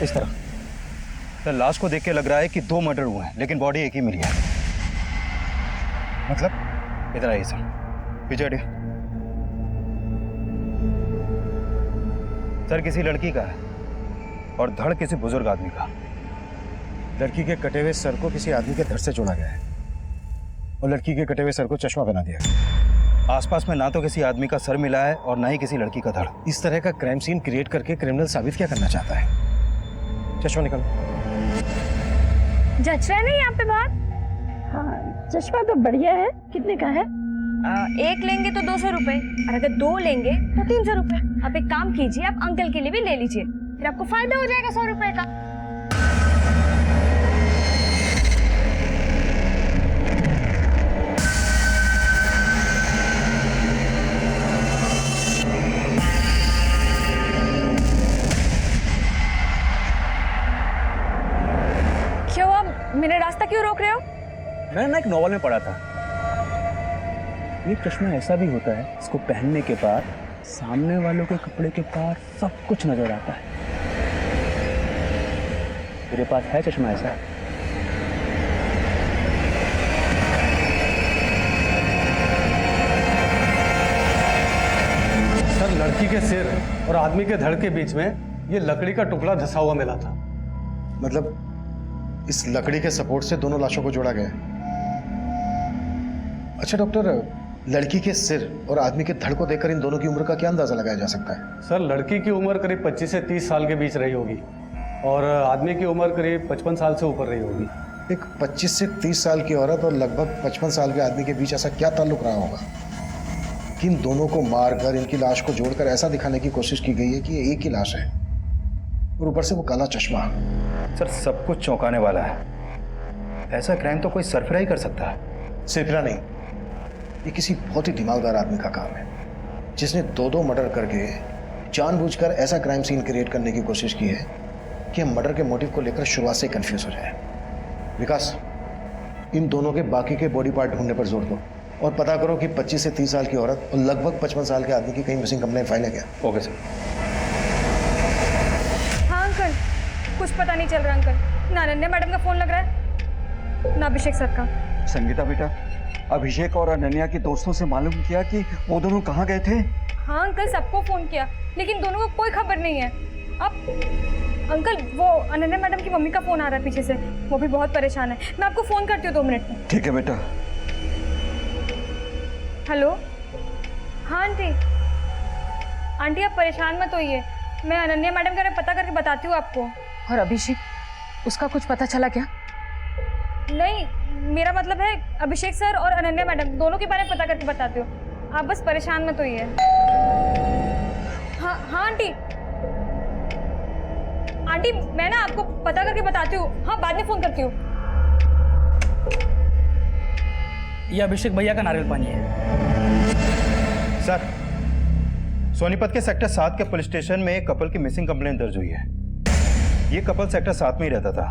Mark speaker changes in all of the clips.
Speaker 1: इस तरफ।
Speaker 2: सर लाश को देख के लग रहा है कि 2 मर्डर हुए हैं, लेकिन बॉडी एक ही मिली है।
Speaker 1: मतलब?
Speaker 2: इधर आइए सर, पीछे हटिए। सर किसी लड़की का है और धड़ किसी बुजुर्ग आदमी का।
Speaker 1: लड़की के कटे हुए सर को किसी आदमी के धड़ से जोड़ा गया है और लड़की के कटे हुए सर को चश्मा बना दिया गया।
Speaker 2: आसपास में ना तो किसी आदमी का सर मिला है और ना ही किसी लड़की का धड़।
Speaker 1: इस तरह का क्राइम सीन क्रिएट करके क्रिमिनल साबित क्या करना चाहता है? चश्मा निकालो।
Speaker 3: जच रहा है नहीं यहाँ पे बात?
Speaker 4: हाँ, चश्मा तो बढ़िया है। कितने का है?
Speaker 3: एक लेंगे तो 200 रुपए और अगर 2 लेंगे तो 300 रुपए। आप एक काम कीजिए, आप अंकल के लिए भी ले लीजिए, फिर आपको फायदा हो जाएगा 100 रुपए का। क्यों आप मेरा रास्ता क्यों रोक रहे हो?
Speaker 5: मैंने ना एक नॉवल में पढ़ा था, ये चश्मा ऐसा भी होता है इसको पहनने के बाद सामने वालों के कपड़े के पार सब कुछ नजर आता है। तेरे पास है चश्मा ऐसा?
Speaker 6: सर लड़की के सिर और आदमी के धड़ के बीच में ये लकड़ी का टुकड़ा धंसा हुआ मिला था।
Speaker 1: मतलब इस लकड़ी के सपोर्ट से दोनों लाशों को जोड़ा गया है। अच्छा डॉक्टर, लड़की के सिर और आदमी के धड़ को देखकर इन दोनों की उम्र का क्या अंदाजा लगाया जा सकता है?
Speaker 6: सर लड़की की उम्र करीब 25 से 30 साल के बीच रही होगी और आदमी की उम्र करीब 55 साल से ऊपर रही होगी।
Speaker 1: एक 25 से 30 साल की औरत और लगभग 55 साल के आदमी के बीच ऐसा क्या ताल्लुक रहा होगा कि इन दोनों को मारकर इनकी लाश को जोड़कर ऐसा दिखाने की कोशिश की गई है कि ये एक ही लाश है और ऊपर से वो काला चश्मा।
Speaker 2: सर सब कुछ चौंकाने वाला है। ऐसा क्राइम तो कोई सरफरा ही कर सकता है।
Speaker 1: सिरफिरा नहीं, ये किसी बहुत ही दिमागदार आदमी का काम है जिसने 2 मर्डर करके जानबूझकर ऐसा क्राइम सीन क्रिएट करने की कोशिश की है कि हम मर्डर के मोटिव को लेकर शुरुआत से कंफ्यूज हो जाए। विकास, इन दोनों के बाकी के बॉडी पार्ट ढूंढने पर जोर दो और पता करो कि 25 से 30 साल की औरत और लगभग 55 साल के आदमी की कहीं मिसिंग कंप्लेंट फाइल है क्या?
Speaker 2: Okay sir.
Speaker 3: हाँ अंकल, कुछ पता नहीं चल रहा अंकल। ना अनन्या मैडम का फोन लग रहा है ना अभिषेक सर का।
Speaker 7: संगीता बेटा, अभिषेक और अनन्या के दोस्तों से मालूम किया कि वो दोनों कहाँ गए थे?
Speaker 3: हाँ अंकल, सबको फोन किया लेकिन दोनों को कोई खबर नहीं है। अब अंकल वो अनन्या मैडम की मम्मी का फोन आ रहा है पीछे से, वो भी बहुत परेशान है। मैं आपको फोन करती हूँ 2 मिनट में।
Speaker 7: ठीक है बेटा।
Speaker 3: हेलो, हाँ आंटी। आंटी आप परेशान मत होइए, मैं अनन्या मैडम के बारे में पता करके बताती हूँ आपको।
Speaker 4: और अभिषेक, उसका कुछ पता चला क्या?
Speaker 3: नहीं, मेरा मतलब है अभिषेक सर और अनन्या मैडम दोनों के बारे में पता करके बताती हूँ। आप बस परेशान मत होइए। हाँ हाँ आंटी, आंटी मैं ना आपको पता करके बताती हूँ। हाँ बाद में फोन करती हूँ।
Speaker 5: ये अभिषेक भैया का नारियल पानी है।
Speaker 2: सर सोनीपत के सेक्टर 7 के पुलिस स्टेशन में एक कपल की मिसिंग कंप्लेंट दर्ज हुई है। ये कपल सेक्टर 7 में ही रहता था।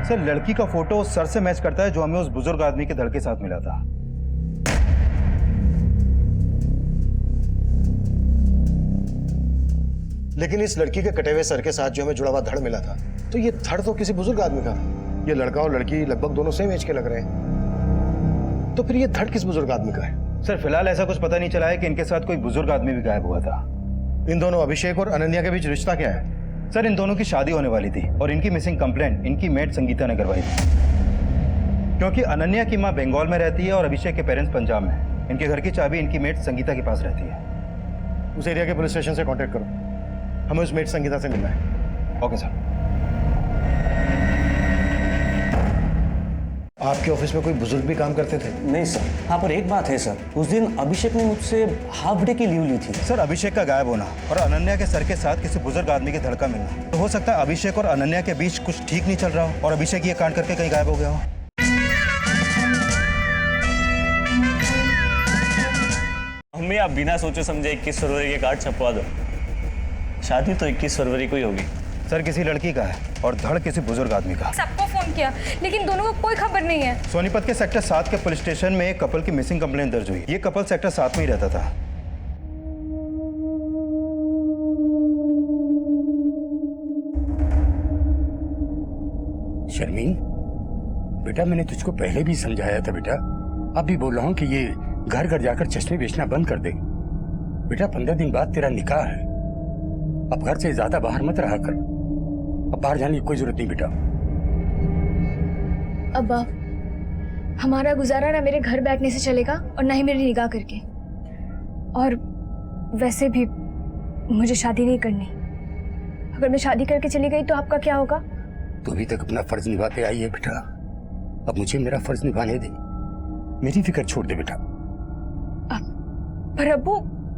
Speaker 2: सर लड़की का फोटो उस सर से मैच करता है जो हमें उस बुजुर्ग आदमी के धड़ के साथ मिला था।
Speaker 1: लेकिन इस लड़की के कटे हुए सर के साथ जो हमें जुड़ा हुआ धड़ मिला था, तो ये धड़ तो किसी बुजुर्ग आदमी का था। ये लड़का और लड़की लगभग दोनों सेम एज के लग रहे हैं, तो फिर ये धड़ किस बुजुर्ग आदमी का है?
Speaker 2: सर फिलहाल ऐसा कुछ पता नहीं चला है कि इनके साथ कोई बुजुर्ग आदमी भी गायब हुआ था।
Speaker 1: इन दोनों अभिषेक और अनन्या के बीच रिश्ता क्या है?
Speaker 2: सर इन दोनों की शादी होने वाली थी और इनकी मिसिंग कंप्लेंट इनकी मेड संगीता ने करवाई थी, क्योंकि अनन्या की मां बंगाल में रहती है और अभिषेक के पेरेंट्स पंजाब में। इनके घर की चाबी इनकी मेड संगीता के पास रहती है।
Speaker 1: उस एरिया के पुलिस स्टेशन से कांटेक्ट करो, हमें उस मेड संगीता से मिलना है।
Speaker 2: Okay sir.
Speaker 1: आपके ऑफिस में कोई बुजुर्ग भी काम करते थे?
Speaker 5: नहीं सर, हाँ पर एक बात है सर, उस दिन अभिषेक ने मुझसे हाफ डे की लीव ली थी।
Speaker 2: सर अभिषेक का गायब होना और अनन्या के सर के साथ किसी बुजुर्ग आदमी के धड़ का मिलना, तो हो सकता है अभिषेक और अनन्या के बीच कुछ ठीक नहीं चल रहा हो और अभिषेक ये कांड करके कहीं गायब हो गया हो।
Speaker 8: मम्मी आप बिना सोचे समझे 21 फरवरी के कार्ड छपवा दो। शादी तो 21 फरवरी को ही होगी।
Speaker 2: सर किसी लड़की का है और धड़ किसी बुजुर्ग आदमी का।
Speaker 3: सबको फोन किया लेकिन दोनों को कोई खबर नहीं है।
Speaker 2: सोनीपत के सेक्टर 7 के पुलिस स्टेशन में एक कपल की मिसिंग कंप्लेंट दर्ज हुई। ये कपल सेक्टर 7 में ही रहता था।
Speaker 9: जमीन, बेटा मैंने तुझको पहले भी समझाया था बेटा, अब भी बोल रहा हूँ कि ये घर घर जाकर चश्मे बेचना बंद कर दे। बेटा 15 दिन बाद तेरा निकाह है, अब घर से ज्यादा बाहर मत रहा कर। अब बाहर जाने की कोई जरूरत नहीं बेटा।
Speaker 3: अब्बा, हमारा गुजारा ना मेरे घर बैठने से चलेगा और ना ही मेरी निगाह करके। और वैसे भी मुझे शादी नहीं करनी। अगर मैं शादी करके चली गई तो आपका क्या होगा?
Speaker 9: तू अभी तक अपना फर्ज निभाते आई है बेटा, अब मुझे मेरा फर्ज निभाने दे, मेरी फिक्र छोड़ दे बेटा।
Speaker 3: पर अब्बू,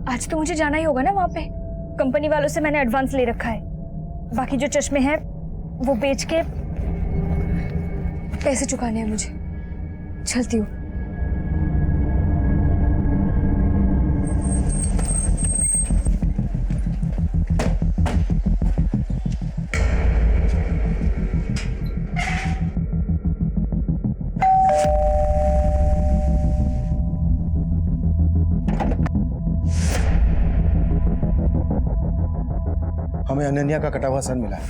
Speaker 3: आज तो मुझे जाना ही होगा ना वहाँ पे। कंपनी वालों से मैंने एडवांस ले रखा है, बाकी जो चश्मे हैं वो बेच के पैसे चुकाने हैं मुझे। चलती हूँ।
Speaker 1: हमें अनन्या का कटा हुआ सर मिला है।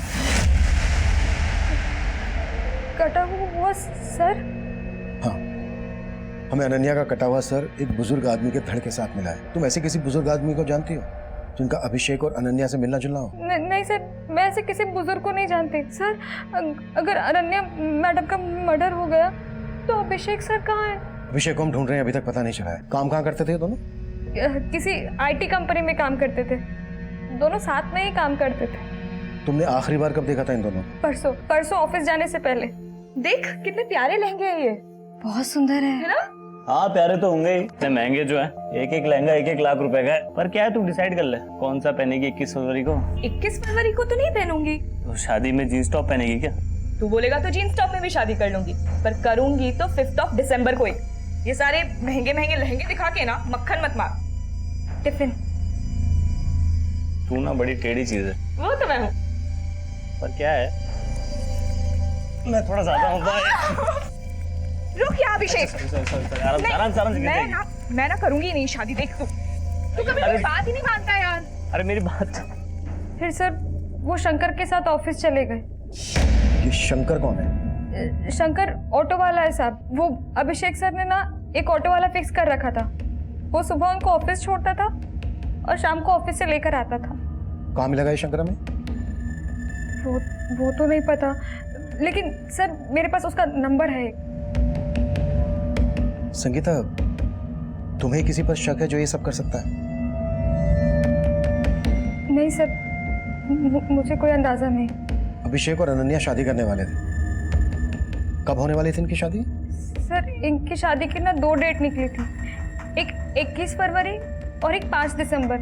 Speaker 3: कटा हुआ सर?
Speaker 1: हाँ, हमें अनन्या का कटा हुआ सर एक बुजुर्ग आदमी के धड़ के साथ मिला है। तुम ऐसे किसी बुजुर्ग आदमी को जानती हो जिनका अभिषेक और अनन्या से मिलना जुलना हो?
Speaker 3: नहीं सर, मैं ऐसे किसी बुजुर्ग को नहीं जानती। सर, अगर अनन्या मैडम का मर्डर हो गया तो अभिषेक सर कहाँ है?
Speaker 1: अभिषेक को हम ढूंढ रहे हैं, अभी तक पता नहीं चला है। काम कहाँ करते थे दोनों?
Speaker 3: किसी IT कंपनी में काम करते थे, दोनों साथ में ही काम करते थे।
Speaker 1: तुमने आखिरी बार कब देखा था इन दोनों को?
Speaker 3: परसों ऑफिस जाने से पहले। देख कितने प्यारे लहंगे हैं ये, बहुत सुंदर है ना?
Speaker 8: हाँ प्यारे तो होंगे ही, इतने महंगे जो है। एक एक लहंगा 1-1 लाख रुपए का है। पर क्या है, तू डिसाइड कर ले कौन सा पहनेगी 21 फरवरी को।
Speaker 3: 21 फरवरी को तो नहीं पहनूंगी।
Speaker 8: तो शादी में जींस टॉप पहनेगी क्या?
Speaker 10: तू बोलेगा तो जींस टॉप में भी शादी कर लूंगी, पर करूंगी तो 5 दिसंबर को ही। ये सारे महंगे महंगे लहंगे दिखा के ना मक्खन मत मार।
Speaker 3: टिफिन।
Speaker 8: तू ना बड़ी टेढ़ी चीज है।
Speaker 10: वो तो मैं हूँ,
Speaker 8: पर क्या है, मैं थोड़ा ज्यादा होता है।
Speaker 10: रुक या अभिषेक, मैं ना करूंगी नहीं शादी। देख तू कभी मेरी बात ही नहीं मानता यार।
Speaker 8: अरे मेरी बात।
Speaker 3: फिर सर वो शंकर के साथ ऑफिस चले गए।
Speaker 1: ये शंकर कौन है?
Speaker 3: शंकर ऑटो वाला है साहब। वो अभिषेक सर ने ना एक ऑटो वाला फिक्स कर रखा था। वो सुबह उनको ऑफिस छोड़ता था और शाम को ऑफिस से लेकर आता था।
Speaker 1: कहाँ मिला ये शंकर हमें?
Speaker 3: वो तो नहीं पता, लेकिन सर मेरे पास उसका नंबर है।
Speaker 1: संगीता, तुम्हें किसी पर शक है जो ये सब कर सकता है?
Speaker 3: नहीं सर, मुझे कोई अंदाजा नहीं।
Speaker 1: अभिषेक और अनन्या शादी करने वाले थे। कब होने वाली थी इनकी शादी?
Speaker 3: सर इनकी शादी की ना 2 डेट निकली थी, एक 21 फरवरी और एक 5 दिसंबर।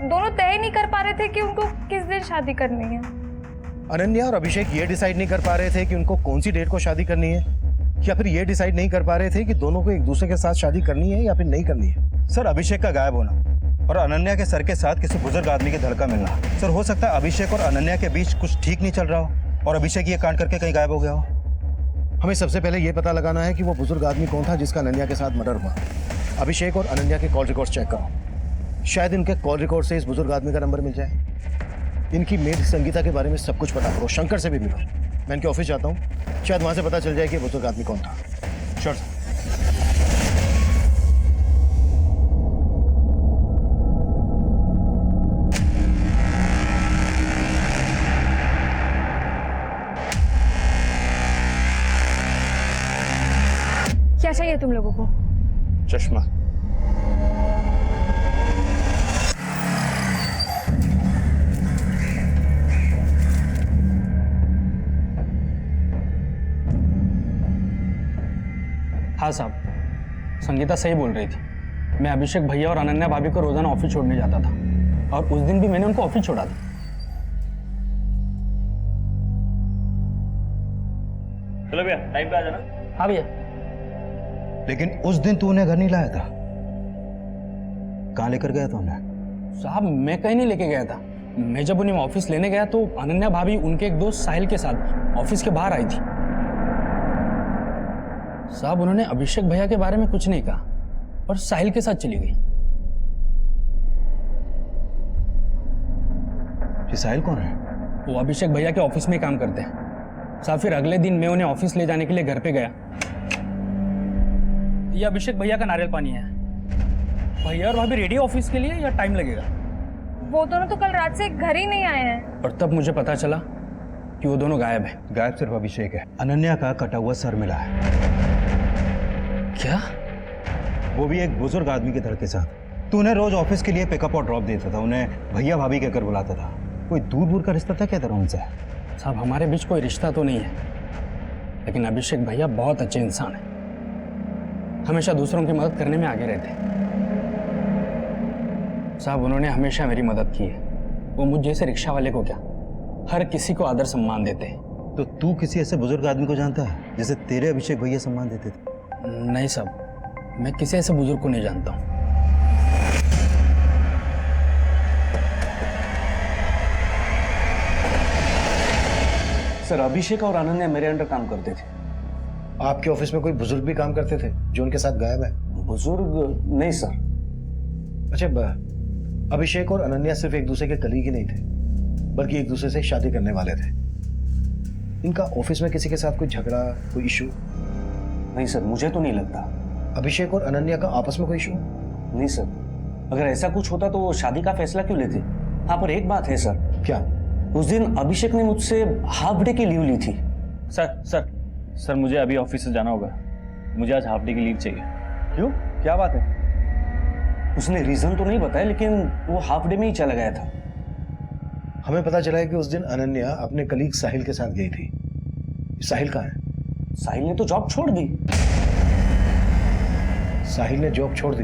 Speaker 3: दोनों तय नहीं कर पा रहे थे कि उनको किस दिन शादी करनी है।
Speaker 1: अनन्या और अभिषेक ये डिसाइड नहीं कर पा रहे थे कि उनको कौन सी डेट को शादी करनी है, या फिर ये डिसाइड नहीं कर पा रहे थे कि दोनों को एक दूसरे के साथ शादी करनी है या फिर नहीं करनी है।
Speaker 2: सर अभिषेक का गायब होना और अनन्या के सर के साथ किसी बुजुर्ग आदमी के धड़का मिलना। सर हो सकता है अभिषेक और अनन्या के बीच कुछ ठीक नहीं चल रहा हो और अभिषेक ये कांड करके कहीं गायब हो गया हो।
Speaker 1: हमें सबसे पहले ये पता लगाना है कि वो बुजुर्ग आदमी कौन था जिसका अनन्या के साथ मर्डर हुआ। अभिषेक और अनन्या के कॉल रिकॉर्ड चेक करो, शायद इनके कॉल रिकॉर्ड से इस बुजुर्ग आदमी का नंबर मिल जाए। इनकी मेड संगीता के बारे में सब कुछ पता करो, शंकर से भी मिलो। मैं इनके ऑफिस जाता हूँ, शायद वहां से पता चल जाए कि बुजुर्ग आदमी कौन था। Sure sir.
Speaker 3: क्या चाहिए तुम लोगों को?
Speaker 8: चश्मा।
Speaker 5: हाँ साहब, संगीता सही बोल रही थी। मैं अभिषेक भैया और अनन्या भाभी को रोजाना ऑफिस छोड़ने जाता था और उस दिन भी मैंने उनको ऑफिस छोड़ा था।
Speaker 8: चलो भैया, टाइम पे आ जाना।
Speaker 5: हाँ भैया।
Speaker 2: लेकिन उस दिन तू उन्हें घर नहीं लाया था, कहाँ लेकर गया था उन्हें?
Speaker 5: साहब मैं कहीं नहीं लेके गया था। मैं जब उन्हें ऑफिस लेने गया तो अनन्या भाभी उनके एक दोस्त साहिल के साथ ऑफिस के बाहर आई थी। साहब उन्होंने अभिषेक भैया के बारे में कुछ नहीं कहा और साहिल के साथ चली गई।
Speaker 2: ये साहिल कौन है?
Speaker 5: वो अभिषेक भैया के ऑफिस में काम करते हैं। साहब फिर अगले दिन मैं उन्हें ऑफिस ले जाने के लिए घर पे गया। ये अभिषेक भैया का नारियल पानी है। भैया और भाभी रेडी ऑफिस के लिए या टाइम लगेगा?
Speaker 3: वो दोनों तो कल रात से घर ही नहीं आए हैं।
Speaker 5: और तब मुझे पता चला कि वो दोनों गायब हैं।
Speaker 2: गायब सिर्फ अभिषेक है, अनन्या का कटा हुआ सर मिला है।
Speaker 5: क्या?
Speaker 2: वो भी एक बुजुर्ग आदमी के धड़ के साथ। तू उन्हें रोज ऑफिस के लिए पिकअप और ड्रॉप देता था, उन्हें भैया भाभी कहकर बुलाता था। कोई दूर दूर का रिश्ता था क्या तेरा उनसे?
Speaker 5: साहब हमारे बीच कोई रिश्ता तो नहीं है, लेकिन अभिषेक भैया बहुत अच्छे इंसान हैं। हमेशा दूसरों की मदद करने में आगे रहते हैं। साहब उन्होंने हमेशा मेरी मदद की है। वो मुझ जैसे रिक्शा वाले को क्या, हर किसी को आदर सम्मान देते हैं।
Speaker 2: तो तू किसी ऐसे बुजुर्ग आदमी को जानता है जैसे तेरे अभिषेक भैया सम्मान देते थे?
Speaker 5: नहीं साहब, मैं किसी ऐसे बुजुर्ग को नहीं जानता हूँ। सर अभिषेक और अनन्या मेरे अंडर काम करते थे।
Speaker 1: आपके ऑफिस में कोई बुजुर्ग भी काम करते थे जो उनके साथ गायब है?
Speaker 5: बुजुर्ग नहीं सर।
Speaker 1: अच्छा, अभिषेक और अनन्या सिर्फ एक दूसरे के कलीग ही नहीं थे, बल्कि एक दूसरे से शादी करने वाले थे। इनका ऑफिस में किसी के साथ कोई झगड़ा, कोई इशू?
Speaker 5: नहीं सर, मुझे तो नहीं लगता।
Speaker 1: अभिषेक और अनन्या का आपस में कोई इशू?
Speaker 5: नहीं सर, अगर ऐसा कुछ होता तो वो शादी का फैसला क्यों लेते? हाँ पर एक बात है सर।
Speaker 1: क्या?
Speaker 5: उस दिन अभिषेक ने मुझसे हाफ डे की लीव ली थी।
Speaker 8: सर मुझे अभी ऑफिस से जाना होगा। मुझे आज हाफ डे की लीव चाहिए।
Speaker 5: क्यों, क्या बात है? उसने रीजन तो नहीं बताया, लेकिन वो हाफ डे में ही चला गया था।
Speaker 1: हमें पता चला है कि उस दिन अनन्या अपने कलीग साहिल के साथ गई थी। साहिल कहाँ है?
Speaker 5: साहिल ने तो जॉब छोड़ दी।
Speaker 1: साहिल ने जॉब छोड़ दी?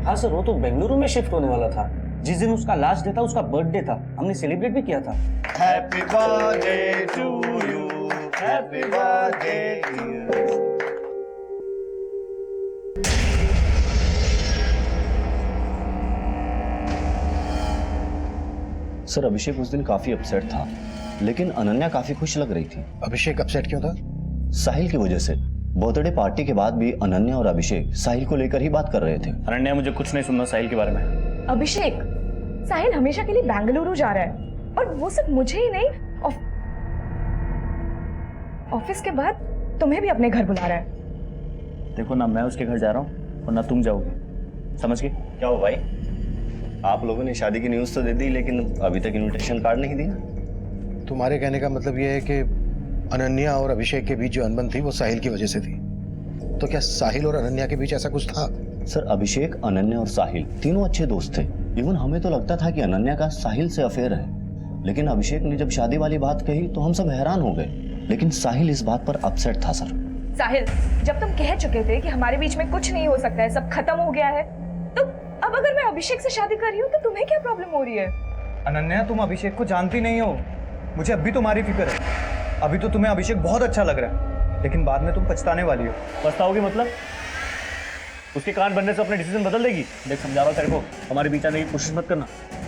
Speaker 5: हाँ सर, वो तो बेंगलुरु में शिफ्ट होने वाला था। जिस दिन उसका लास्ट डे था, उसका बर्थडे था, हमने सेलिब्रेट भी किया था।
Speaker 8: Happy birthday to you, happy birthday to you.
Speaker 11: Sir Abhishek उस दिन काफी अपसेट था, लेकिन अनन्या काफी खुश लग रही थी।
Speaker 1: अभिषेक अपसेट क्यों था?
Speaker 11: साहिल की वजह से। बर्थडे पार्टी के बाद भी अनन्या और अभिषेक साहिल को लेकर ही बात कर रहे थे।
Speaker 8: अनन्या, मुझे कुछ नहीं सुनना साहिल के बारे में।
Speaker 10: अभिषेक, साहिल हमेशा के लिए बेंगलुरु जा रहा है, और वो सिर्फ मुझे ही नहीं, ऑफिस के बाद तुम्हें भी अपने घर बुला रहा है।
Speaker 8: देखो ना, मैं उसके घर जा रहा हूँ और ना तुम जाओगे, समझ गए?
Speaker 11: क्या हो भाई, आप लोगों ने शादी की न्यूज़ तो दे दी, लेकिन अभी तक इनविटेशन कार्ड नहीं दिया।
Speaker 1: तुम्हारे कहने का मतलब यह है कि अनन्या और अभिषेक के बीच जो अनबन थी वो साहिल की वजह से थी। तो क्या साहिल और अनन्या के बीच ऐसा कुछ था?
Speaker 11: सर अभिषेक, अनन्या और साहिल तीनों अच्छे दोस्त थे। इवन हमें तो लगता था कि अनन्या का साहिल से अफेयर है, लेकिन अभिषेक ने जब शादी वाली बात कही तो हम सब हैरान हो गए। लेकिन साहिल इस बात पर अपसेट था। सर
Speaker 10: साहिल, जब तुम कह चुके थे कि हमारे बीच में कुछ नहीं हो सकता है, सब खत्म हो गया है, तो अब अगर मैं अभिषेक से शादी कर रही हूँ तो तुम्हें क्या प्रॉब्लम हो रही है?
Speaker 2: अनन्या, तुम अभिषेक को जानती नहीं हो। मुझे अब भी तुम्हारी फिक्र है। अभी तो तुम्हें अभिषेक बहुत अच्छा लग रहा है, लेकिन बाद में तुम पछताने वाली हो।
Speaker 8: पछताओगी मतलब? उसके कान बनने से अपने डिसीजन बदल देगी? देख, समझा रहा हूँ तेरे को, हमारे बीच आने की कोशिश मत करना।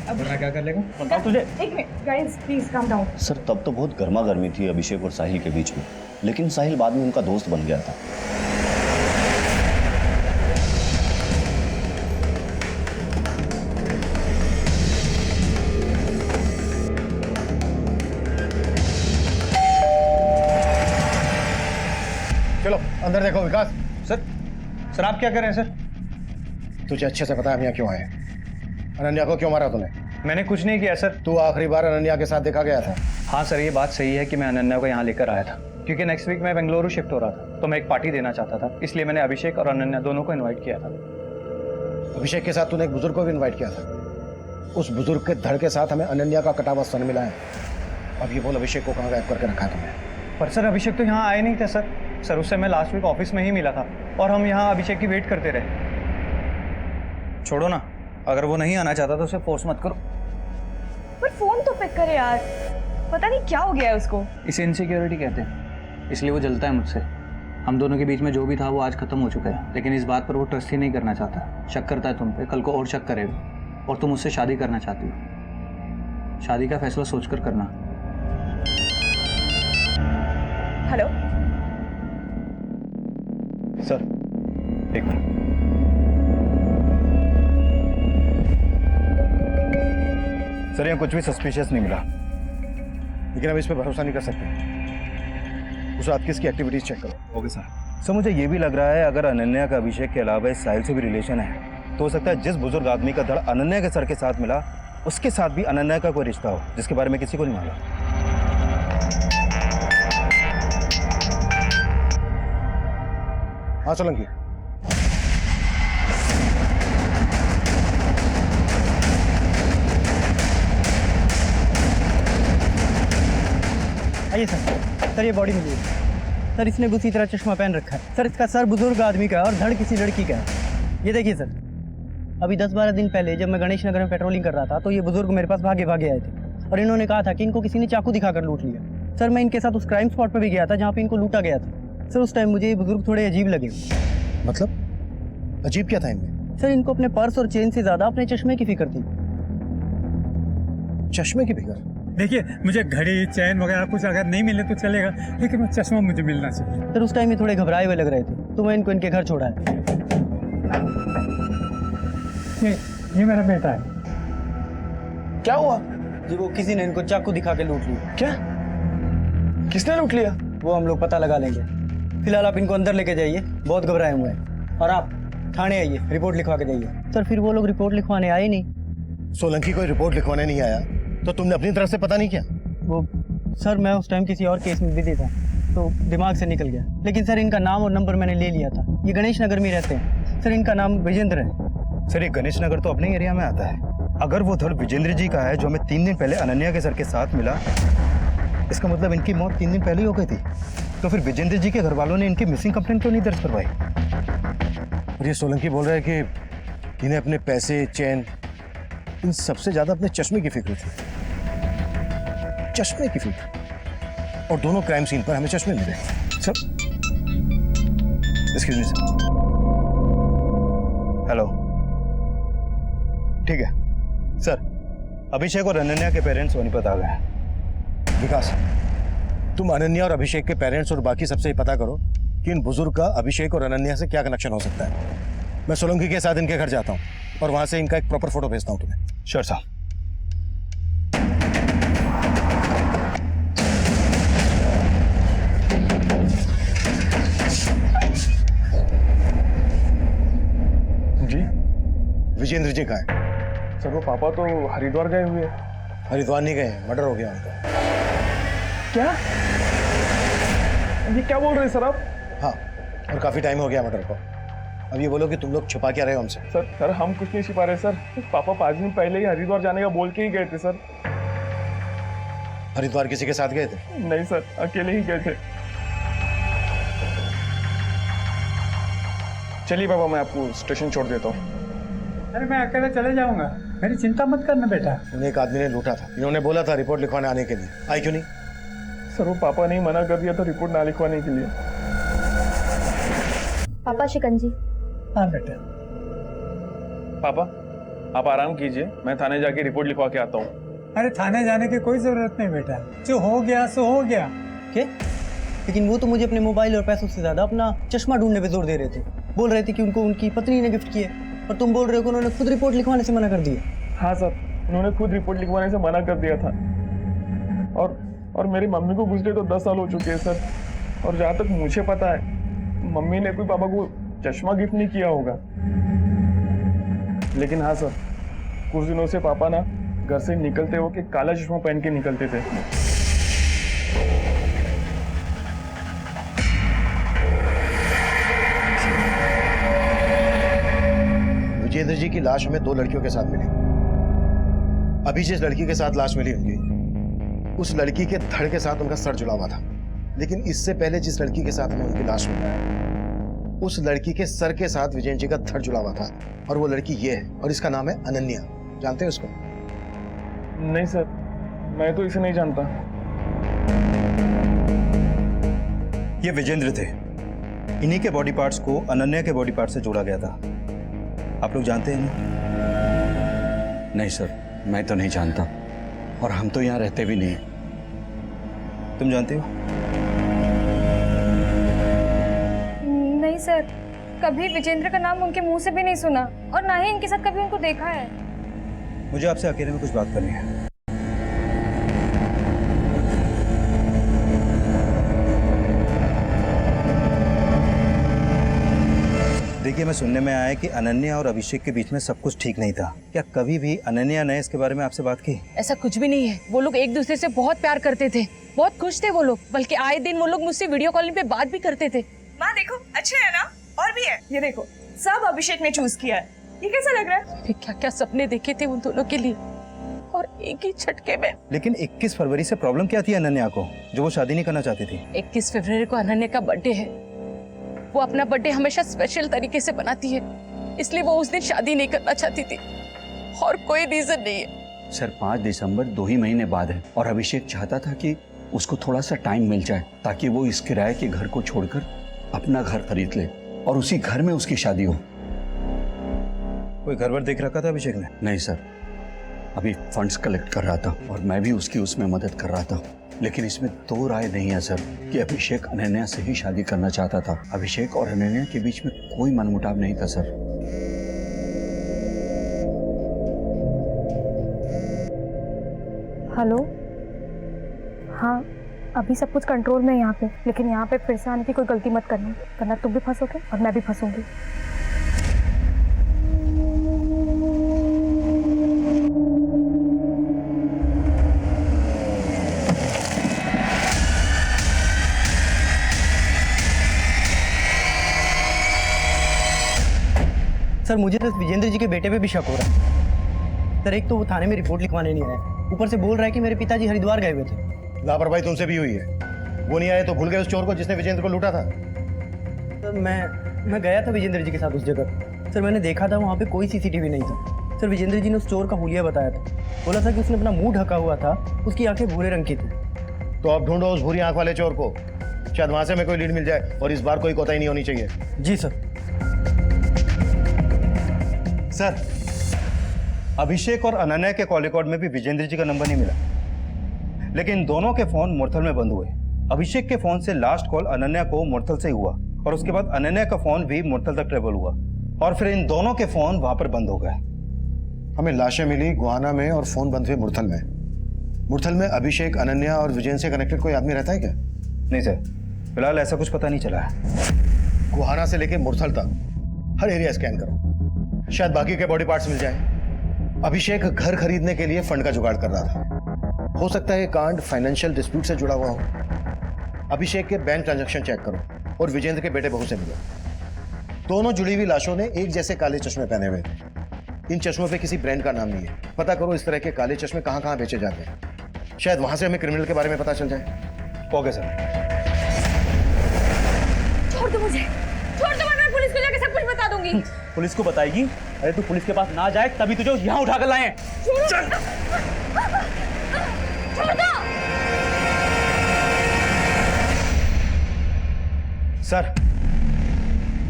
Speaker 2: अब मैं क्या कर लेगा?
Speaker 8: बताओ तुझे।
Speaker 10: एक minute guys, please calm down.
Speaker 11: Sir तब तो बहुत गर्मा गर्मी थी अभिषेक और साहिल के बीच में, लेकिन साहिल बाद में उनका दोस्त बन गया था।
Speaker 1: चलो अंदर देखो। विकास।
Speaker 2: सर आप क्या कर रहे हैं? सर
Speaker 1: तुझे अच्छे से पता है हम यहाँ क्यों आए? अनन्या को क्यों मारा तूने?
Speaker 2: मैंने कुछ नहीं किया सर।
Speaker 1: तू आखिरी बार अनन्या के साथ देखा गया था?
Speaker 2: हाँ सर, ये बात सही है कि मैं अनन्या को यहाँ लेकर आया था, क्योंकि नेक्स्ट वीक मैं बेंगलुरु शिफ्ट हो रहा था, तो मैं एक पार्टी देना चाहता था, इसलिए मैंने अभिषेक और अनन्या दोनों को इन्वाइट किया था।
Speaker 1: अभिषेक के साथ तूने एक बुजुर्ग को भी इन्वाइट किया था। उस बुजुर्ग के धड़ के साथ हमें अनन्या का कटा हुआ सन मिला है। अब ये बोल, अभिषेक को कहाँ गायब करके रखा है तुमने?
Speaker 2: पर सर अभिषेक तो यहाँ आए नहीं थे सर। सर उससे मैं लास्ट वीक ऑफिस में ही मिला था और हम यहाँ अभिषेक की वेट करते रहे। छोड़ो ना, अगर वो नहीं आना चाहता तो उसे फोर्स मत करो।
Speaker 10: पर फोन तो पिक करे यार, पता नहीं क्या हो गया है उसको।
Speaker 5: इसे इनसिक्योरिटी कहते हैं, इसलिए वो जलता है मुझसे। हम दोनों के बीच में जो भी था वो आज खत्म हो चुका है, लेकिन इस बात पर वो ट्रस्ट ही नहीं करना चाहता। शक करता है तुम पे, कल को और शक करेगा। और तुम मुझसे शादी करना चाहती हो, शादी का फैसला सोचकर करना।
Speaker 10: हेलो
Speaker 2: सर, एक मिनट। सर यहाँ कुछ भी सस्पिशियस नहीं मिला,
Speaker 1: लेकिन अब इस पर भरोसा नहीं कर सकते। उस रात की इसकी एक्टिविटीज चेक करो।
Speaker 2: Okay sir. मुझे ये भी लग रहा है अगर अनन्या का अभिषेक के अलावा इस साहिल से भी रिलेशन है तो हो सकता है जिस बुजुर्ग आदमी का धड़ अनन्या के सर के साथ मिला उसके साथ भी अनन्या का कोई रिश्ता हो जिसके बारे में किसी को नहीं मालूम।
Speaker 1: हाँ सोलंकी।
Speaker 5: आइए सर ये बॉडी मिली है सर। इसने भी उसी तरह चश्मा पहन रखा है सर। इसका सर बुजुर्ग आदमी का है और धड़ किसी लड़की का है। ये देखिए सर, अभी 10-12 दिन पहले जब मैं गणेश नगर में पेट्रोलिंग कर रहा था तो ये बुजुर्ग मेरे पास भागे भागे आए थे और इन्होंने कहा था कि इनको किसी ने चाकू दिखाकर लूट लिया। सर मैं इनके साथ उस क्राइम स्पॉट पर भी गया था जहाँ पे इनको लूटा गया था। सर उस टाइम मुझे ये बुजुर्ग थोड़े अजीब लगे।
Speaker 1: मतलब अजीब क्या था इनमें?
Speaker 5: सर इनको अपने पर्स और चेन से ज्यादा अपने चश्मे की फिक्र थी।
Speaker 1: चश्मे की फिक्र?
Speaker 9: देखिए मुझे घड़ी चैन वगैरह कुछ अगर नहीं मिले तो चलेगा, लेकिन वो चश्मा मुझे मिलना चाहिए।
Speaker 5: सर उस टाइम ये थोड़े घबराए हुए लग रहे थे तो मैं इनको इनके घर छोड़ा है।
Speaker 9: ये मेरा बेटा है।
Speaker 1: क्या हुआ?
Speaker 5: जी वो किसी ने इनको चाकू दिखा के लूट लिया।
Speaker 1: क्या? किसने लूट लिया?
Speaker 5: वो हम लोग पता लगा लेंगे। फिलहाल आप इनको अंदर लेके जाइए, बहुत घबराए हुए हैं। और आप थाने आइए, रिपोर्ट लिखवा के जाइए। सर फिर वो लोग रिपोर्ट लिखवाने आए नहीं।
Speaker 1: सोलंकी कोई रिपोर्ट लिखवाने नहीं आया तो तुमने अपनी तरफ से पता नहीं किया?
Speaker 5: वो सर मैं उस टाइम किसी और केस में बिजी था तो दिमाग से निकल गया। लेकिन सर इनका नाम और नंबर मैंने ले लिया था। ये गणेश नगर में रहते हैं सर। इनका नाम विजेंद्र है।
Speaker 2: सर ये गणेश नगर तो अपने एरिया में आता है। अगर वो धड़ विजेंद्र जी का है जो हमें 3 दिन पहले अनन्या के सर के साथ मिला, इसका मतलब इनकी मौत 3 दिन पहले ही हो गई थी। तो फिर विजेंद्र जी के घर वालों ने इनकी मिसिंग कंप्लेंट क्यों नहीं दर्ज करवाई?
Speaker 1: और ये सोलंकी बोल रहा है कि इन्हें अपने पैसे, चैन, इन सबसे ज्यादा अपने चश्मे की फिक्र थी। चश्मे की फिक्र? और दोनों क्राइम सीन पर हमें चश्मे मिले। Sir excuse me sir. Hello, ठीक है सर। अभिषेक और अनन्या के पेरेंट्स सोनीपत आ गए। विकास, तुम अनन्या और अभिषेक के पेरेंट्स और बाकी सबसे पता करो कि इन बुजुर्ग का अभिषेक और अनन्या से क्या कनेक्शन हो सकता है। मैं सोलंकी के साथ इनके घर जाता हूँ और वहां से इनका एक प्रॉपर फोटो भेजता हूँ तुम्हें। श्योर साहब।
Speaker 6: जी
Speaker 1: विजेंद्र जी कहाँ है?
Speaker 6: सर वो पापा तो हरिद्वार गए हुए हैं।
Speaker 1: हरिद्वार नहीं गए, मर्डर हो गया उनका।
Speaker 6: क्या? ये क्या बोल रहे हैं सर आप?
Speaker 1: हाँ, और काफी टाइम हो गया मर्डर को। अब ये बोलो कि तुम लोग छुपा क्या रहे हो हमसे?
Speaker 6: सर हम कुछ नहीं छिपा रहे सर। पापा 5 दिन पहले ही हरिद्वार जाने का बोल के ही गए थे सर।
Speaker 1: हरिद्वार किसी के साथ गए थे?
Speaker 6: नहीं सर, अकेले ही गए थे। चलिए पापा, मैं आपको स्टेशन छोड़ देता हूँ।
Speaker 9: अरे मैं अकेले चले जाऊंगा, मेरी चिंता मत करना बेटा।
Speaker 1: उन्हें एक आदमी ने लूटा था, इन्होंने बोला था रिपोर्ट लिखवाने आने के लिए। आई क्यों नहीं?
Speaker 6: सर वो पापा ने ही मना कर दिया था रिपोर्ट ना लिखवाने के लिए।
Speaker 3: पापा शिकंजी।
Speaker 9: हाँ बेटा।
Speaker 6: पापा आप आराम कीजिए, मैं थाने जाके रिपोर्ट लिखवा के आता हूँ।
Speaker 9: अरे थाने जाने की कोई जरूरत नहीं बेटा, जो हो गया सो हो गया।
Speaker 5: क्या? लेकिन वो तो मुझे अपने मोबाइल और पैसों से ज्यादा अपना चश्मा ढूंढने पे जोर दे रहे थे। बोल रहे थे कि उनको उनकी पत्नी ने गिफ्ट किए, और तुम बोल रहे हो कि उन्होंने खुद रिपोर्ट लिखवाने से मना कर दिया।
Speaker 6: हाँ सर, उन्होंने खुद रिपोर्ट लिखवाने से मना कर दिया था। और मेरी मम्मी को गुजरे तो 10 साल हो चुके हैं सर। और जहाँ तक मुझे पता है मम्मी ने कोई पापा को चश्मा गिफ्ट नहीं किया होगा। लेकिन हाँ सर, कुछ दिनों से पापा ना घर से निकलते हो कि काला चश्मा पहन के निकलते थे।
Speaker 1: विजेंद्र जी की लाश हमें 2 लड़कियों के साथ मिली। अभी जिस लड़की के साथ लाश मिली उनकी, उस लड़की के धड़ के साथ उनका सर जुड़ा हुआ था। लेकिन इससे पहले जिस लड़की के साथ हमें उनकी लाश मिली, उस लड़की के सर के साथ विजेंद्र जी का धड़ जुड़ा हुआ था। और वो लड़की ये है, और इसका नाम है अनन्या। जानते हैं उसको?
Speaker 6: नहीं सर, मैं तो इसे नहीं जानता।
Speaker 2: ये विजेंद्र थे। इन्हीं के बॉडी पार्ट्स को अनन्या के बॉडी पार्ट से जोड़ा गया था। आप लोग जानते हैं ना?
Speaker 7: नहीं सर, मैं तो नहीं जानता, और हम तो यहाँ रहते भी नहीं।
Speaker 2: तुम जानते हो?
Speaker 3: नहीं सर, कभी विजेंद्र का नाम उनके मुंह से भी नहीं सुना, और ना ही इनके साथ कभी उनको देखा है।
Speaker 2: मुझे आपसे अकेले में कुछ बात करनी है। देखिए, मैं सुनने में आया है कि अनन्या और अभिषेक के बीच में सब कुछ ठीक नहीं था। क्या कभी भी अनन्या ने इसके बारे में आपसे बात की?
Speaker 12: ऐसा कुछ भी नहीं है। वो लोग एक दूसरे से बहुत प्यार करते थे, बहुत खुश थे वो लोग, बल्कि आए दिन वो लोग मुझसे वीडियो कॉलिंग पे बात भी करते थे।
Speaker 10: माँ देखो, अच्छे है ना? और भी है, ये देखो, सब अभिषेक ने चूज किया है। ये कैसा लग रहा है?
Speaker 12: फिर क्या क्या सपने देखे थे उन दोनों के लिए, और एक ही झटके में।
Speaker 2: लेकिन 21 फरवरी से प्रॉब्लम क्या थी अनन्या को, जो वो शादी नहीं करना चाहती थी?
Speaker 12: 21 फरवरी को अनन्या का बर्थडे है। वो अपना बर्थडे हमेशा स्पेशल तरीके से बनाती है, इसलिए वो उस दिन शादी नहीं करना चाहती थी, और कोई रीजन नहीं है।
Speaker 7: सर 5 दिसंबर 2 ही महीने बाद है और अभिषेक चाहता था कि उसको थोड़ा सा टाइम मिल जाए ताकि वो इस किराए के घर को छोड़कर अपना घर खरीद ले और उसी घर में उसकी शादी हो।
Speaker 2: कोई घर वर देख रखा था अभिषेक ने?
Speaker 7: नहीं सर, अभी फंड्स कलेक्ट कर रहा था और मैं भी उसकी उसमें मदद कर रहा था, लेकिन इसमें 2 राय नहीं है सर कि अभिषेक अनन्या से ही शादी करना चाहता था। अभिषेक और अनन्या के बीच में कोई मनमुटाव नहीं था सर।
Speaker 3: हेलो, हाँ अभी सब कुछ कंट्रोल में है यहाँ पे, लेकिन यहाँ पे फिर से आने की कोई गलती मत करना, वरना तुम भी फंसोगे और मैं भी फंसूंगी।
Speaker 13: सर मुझे तो विजेंद्र जी के बेटे पे भी शक हो रहा है। सर एक तो वो थाने में रिपोर्ट लिखवाने नहीं आया, ऊपर से बोल रहा है कि मेरे पिताजी हरिद्वार गए हुए थे।
Speaker 1: लापरवाही तुमसे भी हुई है। वो नहीं आए तो भूल गए उस चोर को जिसने विजेंद्र को लूटा था?
Speaker 13: सर मैं गया था विजेंद्र जी के साथ उस जगह। सर मैंने देखा था वहाँ पे कोई सीसीटीवी नहीं था। सर विजेंद्र जी ने उस चोर का हुलिया बताया था, बोला था कि उसने अपना मुंह ढका हुआ था, उसकी आंखें भूरे रंग की थी।
Speaker 1: तो अब ढूंढो उस भूरी आंख वाले चोर को, शायद वहां से हमें कोई लीड मिल जाए, और इस बार कोई कोताही नहीं होनी चाहिए।
Speaker 13: जी सर।
Speaker 2: सर, अभिषेक और अनन्या के कॉल रिकॉर्ड में भी विजेंद्र जी का नंबर नहीं मिला, लेकिन दोनों के फोन मुरथल में बंद हुए। अभिषेक के फोन से लास्ट कॉल अनन्या को मुरथल से हुआ, और उसके बाद अनन्या का फोन भी मुरथल तक ट्रेवल हुआ, और फिर इन दोनों के फोन वहां पर बंद हो गए।
Speaker 1: हमें लाशें मिली गुहाना में और फोन बंद हुए मुरथल में। मुरथल में अभिषेक, अनन्या और विजेंद्र से कनेक्टेड कोई आदमी रहता है क्या?
Speaker 2: नहीं सर, फिलहाल ऐसा कुछ पता नहीं चला है।
Speaker 1: गुहाना से लेके मुरथल तक हर एरिया स्कैन करो, शायद बाकी के बॉडी पार्ट्स मिल जाए। अभिषेक घर खरीदने के लिए फंड का जुगाड़ कर रहा था, हो सकता है कांड फाइनेंशियल डिस्प्यूट से जुड़ा हुआ हो। अभिषेक के बैंक ट्रांजैक्शन चेक करो और विजेंद्र के बेटे बहू से मिलो। दोनों जुड़ी हुई लाशों ने एक जैसे काले चश्मे पहने हुए थे। इन चश्मों पे किसी ब्रांड का नाम नहीं है। पता करो इस तरह के काले चश्मे कहां कहां बेचे जाते हैं, शायद वहां से हमें क्रिमिनल के बारे में पता चल जाए।
Speaker 2: Okay sir.
Speaker 12: छोड़ दो मुझे, छोड़ दो, मैं पुलिस को जाके सब कुछ बता दूंगी।
Speaker 8: पुलिस को बताएगी? अरे तू पुलिस के पास ना जाए तभी तुझे यहाँ उठाकर लाए।
Speaker 12: छोड़ दो।
Speaker 2: सर,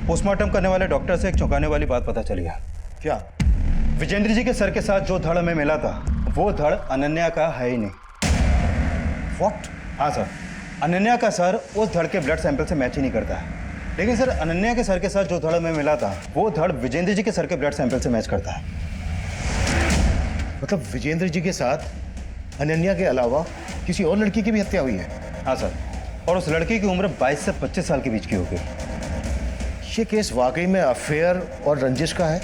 Speaker 2: पोस्टमार्टम करने वाले डॉक्टर से एक चौंकाने वाली बात पता चली है।
Speaker 1: क्या?
Speaker 2: विजेंद्र जी के सर के साथ जो धड़ हमें मिला था, वो धड़ अनन्या का है ही नहीं।
Speaker 1: व्हाट?
Speaker 2: हाँ सर, अनन्या का सर उस धड़ के ब्लड सैंपल से मैच ही नहीं करता है। लेकिन सर, अनन्या के सर के साथ जो धड़ हमें मिला था, वो धड़ विजेंद्र जी के सर के ब्लड सैंपल से मैच करता है।
Speaker 1: मतलब विजेंद्र जी के साथ अनन्या के अलावा किसी और लड़की की भी हत्या हुई है?
Speaker 2: हाँ सर, और उस लड़की की उम्र 22 से 25 साल के बीच की होगी।
Speaker 1: ये केस वाकई में अफेयर और रंजिश का है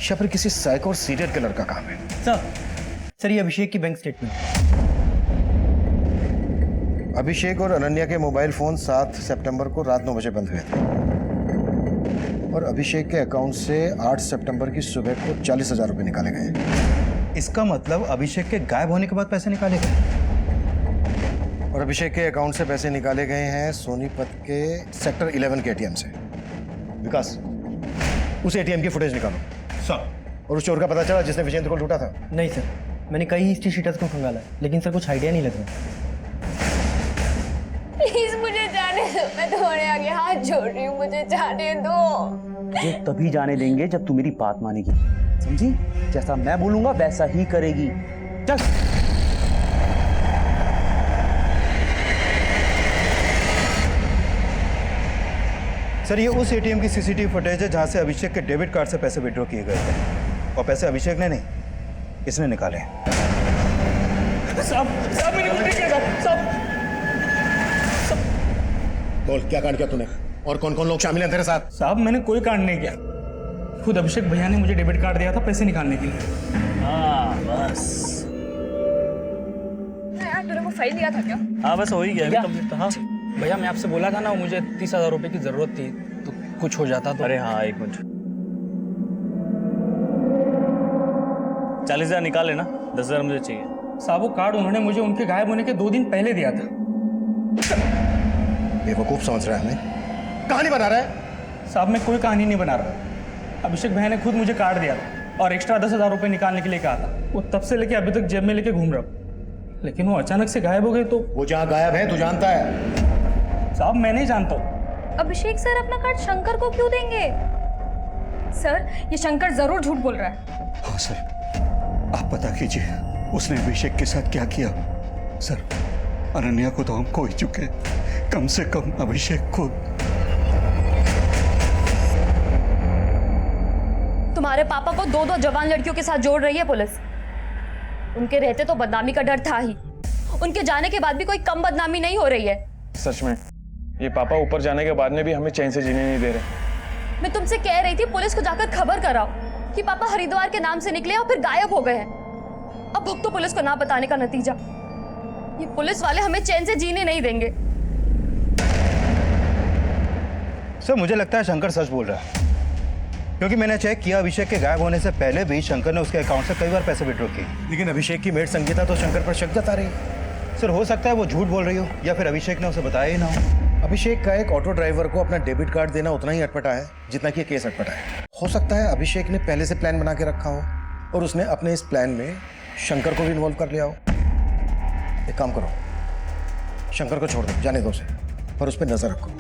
Speaker 1: या फिर किसी साइको और सीरियल किलर का काम है?
Speaker 13: सर ये अभिषेक की बैंक स्टेटमेंट।
Speaker 1: अभिषेक और अनन्या के मोबाइल फोन 7 सितंबर को रात 9 बजे बंद हुए थे, और अभिषेक के अकाउंट से 8 सितंबर की सुबह को 40,000 रुपए निकाले गए।
Speaker 2: इसका मतलब अभिषेक के गायब होने के बाद पैसे निकाले गए,
Speaker 1: और अभिषेक के अकाउंट से पैसे निकाले गए हैं सोनीपत के सेक्टर 11 के एटीएम से। विकास, उस एटीएम की फुटेज निकालो।
Speaker 2: सर।
Speaker 1: और उस चोर का पता चला जिसने विजेंद्र को लूटा था?
Speaker 13: नहीं सर, मैंने कई हिस्ट्री शीटर्स को खंगाला है, लेकिन सर कुछ आइडिया नहीं लग रहा।
Speaker 3: प्लीज मुझे जाने दो, मैं तुम्हारे आगे हाथ जोड़ रही हूँ, मुझे जाने दो।
Speaker 14: ये तभी जाने देंगे जब तू मेरी बात मानेगी, समझी? जैसा मैं बोलूंगा वैसा ही करेगी। चल।
Speaker 2: सर, ये उस एटीएम की सीसीटीवी फुटेज है जहां से अभिषेक के डेबिट कार्ड से पैसे विड्रॉ किए गए थे, और पैसे अभिषेक ने नहीं, इसने निकाले।
Speaker 6: साहब मैंने कुछ नहीं किया साहब।
Speaker 1: बोल, क्या कांड किया तूने? और कौन कौन लोग शामिल हैं तेरे साथ?
Speaker 6: साहब मैंने कोई कांड नहीं किया, खुद अभिषेक भैया ने मुझे डेबिट कार्ड दिया था पैसे निकालने के लिए।
Speaker 8: हाँ बस,
Speaker 10: यार तूने वो फाइल दिया था क्या?
Speaker 8: हाँ बस हो ही गया,
Speaker 6: क्या?
Speaker 8: अभी कंप्लीट था। हाँ
Speaker 6: भैया मैं आपसे बोला था ना, मुझे 30,000 रुपए की जरूरत थी, तो कुछ हो जाता तो।
Speaker 8: अरे हाँ, एक मिनट, 40,000 निकाल लेना, 10,000 मुझे चाहिए।
Speaker 6: साहब वो कार्ड उन्होंने मुझे उनके गायब होने के 2 दिन पहले दिया था।
Speaker 1: बेवकूफ समझ रहा है हमें, कहानी बना रहा है।
Speaker 6: साहब मैं कोई कहानी नहीं बना रहा, अभिषेक भैया ने खुद मुझे कार्ड दिया था और एक्स्ट्रा 10,000 रुपए निकालने के लिए कहा था। वो तब से लेके अभी तक जेब में लेके घूम रहा हूँ, लेकिन वो अचानक से गायब हो गए। तो
Speaker 1: वो जहाँ गायब है तू जानता है?
Speaker 6: साहब मैं नहीं जानता हूँ।
Speaker 3: अभिषेक सर अपना कार्ड शंकर को क्यों देंगे?
Speaker 10: सर ये शंकर जरूर झूठ बोल रहा है।
Speaker 7: हाँ सर, आप पता कीजिए उसने अभिषेक के साथ क्या किया। सर अनन्या को तो हम खो ही चुके, कम से कम अभिषेक को।
Speaker 3: तुम्हारे पापा को 2 जवान लड़कियों के साथ जोड़ रही है पुलिस। उनके रहते तो बदनामी का डर था ही, उनके जाने के बाद भी कोई कम बदनामी नहीं हो रही है।
Speaker 6: सच में ये पापा ऊपर जाने के बाद में भी हमें चैन से जीने नहीं दे रहे।
Speaker 3: मैं तुमसे कह रही थी पुलिस को जाकर खबर कराओ कि पापा हरिद्वार के नाम से निकले और फिर गायब हो गए हैं। अब भुगतो पुलिस को ना बताने का नतीजा। ये पुलिस वाले हमें चैन से जीने नहीं देंगे।
Speaker 2: सर मुझे लगता है शंकर सच बोल रहा है, क्योंकि मैंने चेक किया अभिषेक के गायब होने से पहले भी शंकर ने उसके अकाउंट से कई बार पैसे विड्रॉ किए।
Speaker 1: लेकिन अभिषेक की मेड संगीता तो शंकर पर शक जता रही है।
Speaker 2: सर हो सकता है वो झूठ बोल रही हो या फिर अभिषेक ने उसे बताया ही ना हो।
Speaker 1: अभिषेक का एक ऑटो ड्राइवर को अपना डेबिट कार्ड देना उतना ही अटपटा है जितना कि ये केस अटपटा है। हो सकता है अभिषेक ने पहले से प्लान बना के रखा हो और उसने अपने इस प्लान में शंकर को भी इन्वॉल्व कर लिया हो। एक काम करो, शंकर को छोड़ दो, जाने दो उसे, पर उस पर नजर रखो।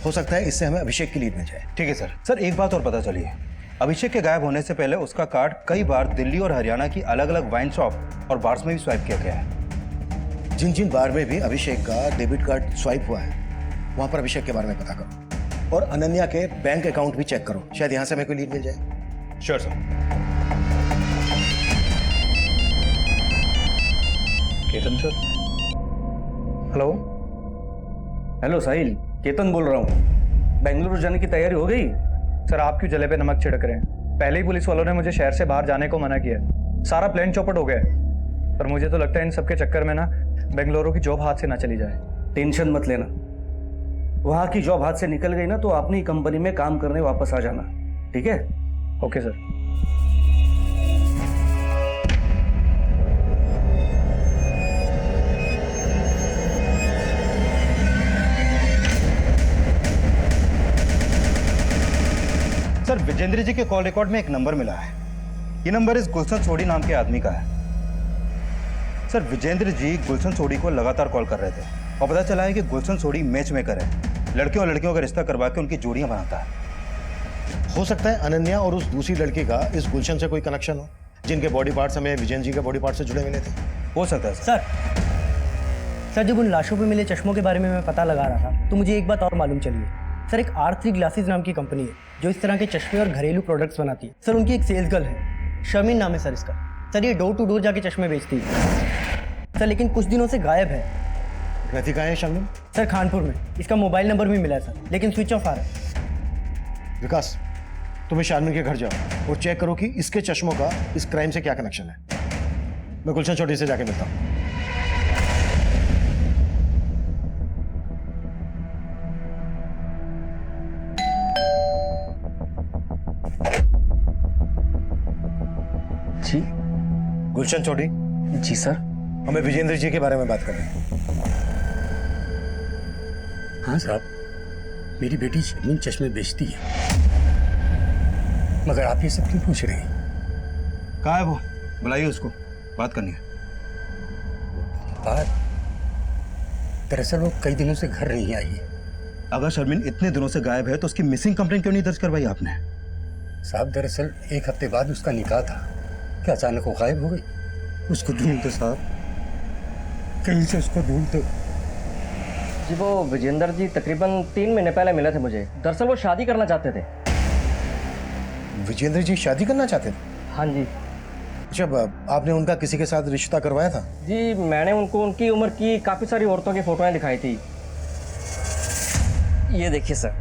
Speaker 1: हो सकता है इससे हमें अभिषेक की लीड मिल जाए।
Speaker 2: ठीक है सर। सर एक बात और पता चली है, अभिषेक के गायब होने से पहले उसका कार्ड कई बार दिल्ली और हरियाणा की अलग अलग वाइन शॉप और बार्स में भी स्वाइप किया गया है।
Speaker 1: जिन जिन बार में भी अभिषेक का डेबिट कार्ड स्वाइप हुआ है वहां पर अभिषेक के बारे में पता करो और अनन्या के बैंक अकाउंट भी चेक करो, शायद यहां से हमें कोई लीड मिल जाए।
Speaker 2: Sure sir.
Speaker 5: Ketan sir. Hello hello Sahil, Ketan बोल रहा हूँ। बेंगलुरु जाने की तैयारी हो गई?
Speaker 6: सर आप क्यों जले पे नमक छिड़क रहे हैं? पहले ही पुलिस वालों ने मुझे शहर से बाहर जाने को मना किया, सारा प्लान चौपट हो गया है। पर मुझे तो लगता है इन सबके चक्कर में ना बेंगलुरु की जॉब हाथ से ना चली जाए।
Speaker 14: टेंशन मत लेना, वहां की जॉब हाथ से निकल गई ना तो अपनी कंपनी में काम करने वापस आ जाना, ठीक है?
Speaker 6: Okay sir.
Speaker 2: सर विजेंद्र जी के कॉल रिकॉर्ड में एक नंबर मिला है। ये नंबर इस गुलशन सोडी नाम के आदमी का है। सर विजेंद्र जी गुलशन सोडी को लगातार कॉल कर रहे थे और पता चला है कि गुलशन सोडी मैच मेकर है, लड़कियों और लड़कियों का रिश्ता करवा के उनकी जोड़ियां बनाता है।
Speaker 1: हो सकता है अनन्या और उस दूसरी लड़की का इस गुलशन से कोई कनेक्शन हो, जिनके बॉडी पार्ट्स हमें विजेंद्र जी के बॉडी पार्ट से जुड़े मिले थे।
Speaker 2: हो सकता है
Speaker 13: सर जब उन लाशों पे मिले चश्मों के बारे में मैं पता लगा रहा था तो मुझे एक बात और मालूम चली है। सर एक R3 ग्लासेस नाम की कंपनी है जो इस तरह के चश्मे और घरेलू प्रोडक्ट्स बनाती है। सर उनकी एक सेल्स गर्ल है, शर्मिन नाम है सर इसका। सर ये डोर टू डोर जाके चश्मे बेचती है सर, लेकिन कुछ दिनों से गायब है।
Speaker 1: रहती कहाँ है शर्मिन?
Speaker 13: सर खानपुर में। इसका मोबाइल नंबर भी मिला है सर, लेकिन स्विच ऑफ आ रहा है।
Speaker 1: विकास तुम्हें शार्मिन के घर जाओ और चेक करो कि इसके चश्मों का इस क्राइम से क्या कनेक्शन है। मैं गुलशन छोटी से जाके मिलता हूँ।
Speaker 14: जी
Speaker 1: गुलशन छोटी।
Speaker 14: जी सर।
Speaker 1: हमें विजेंद्र जी के बारे में बात करनी है।
Speaker 9: हाँ साहब, मेरी बेटी शर्मिन चश्मे बेचती है, मगर आप ये सब क्यों पूछ रहे हैं?
Speaker 2: कहाँ है वो? बुलाइए उसको, बात करनी है।
Speaker 9: बात दरअसल वो कई दिनों से घर नहीं आई है।
Speaker 2: अगर शर्मिन इतने दिनों से गायब है तो उसकी मिसिंग कंप्लेंट क्यों नहीं दर्ज करवाई आपने?
Speaker 9: साहब दरअसल 1 हफ्ते बाद उसका निकाह था, क्या अचानक वो गायब हो गई? उसको ढूंढते साहब, कहीं से उसको ढूंढते।
Speaker 13: जी वो विजेंद्र जी तकरीबन 3 महीने पहले मिले थे मुझे। दरअसल वो शादी करना चाहते थे।
Speaker 1: विजेंद्र जी शादी करना चाहते थे?
Speaker 13: हाँ जी।
Speaker 1: जब आपने उनका किसी के साथ रिश्ता करवाया था?
Speaker 13: जी मैंने उनको उनकी उम्र की काफ़ी सारी औरतों की फोटोएं दिखाई थी।
Speaker 15: ये देखिए सर,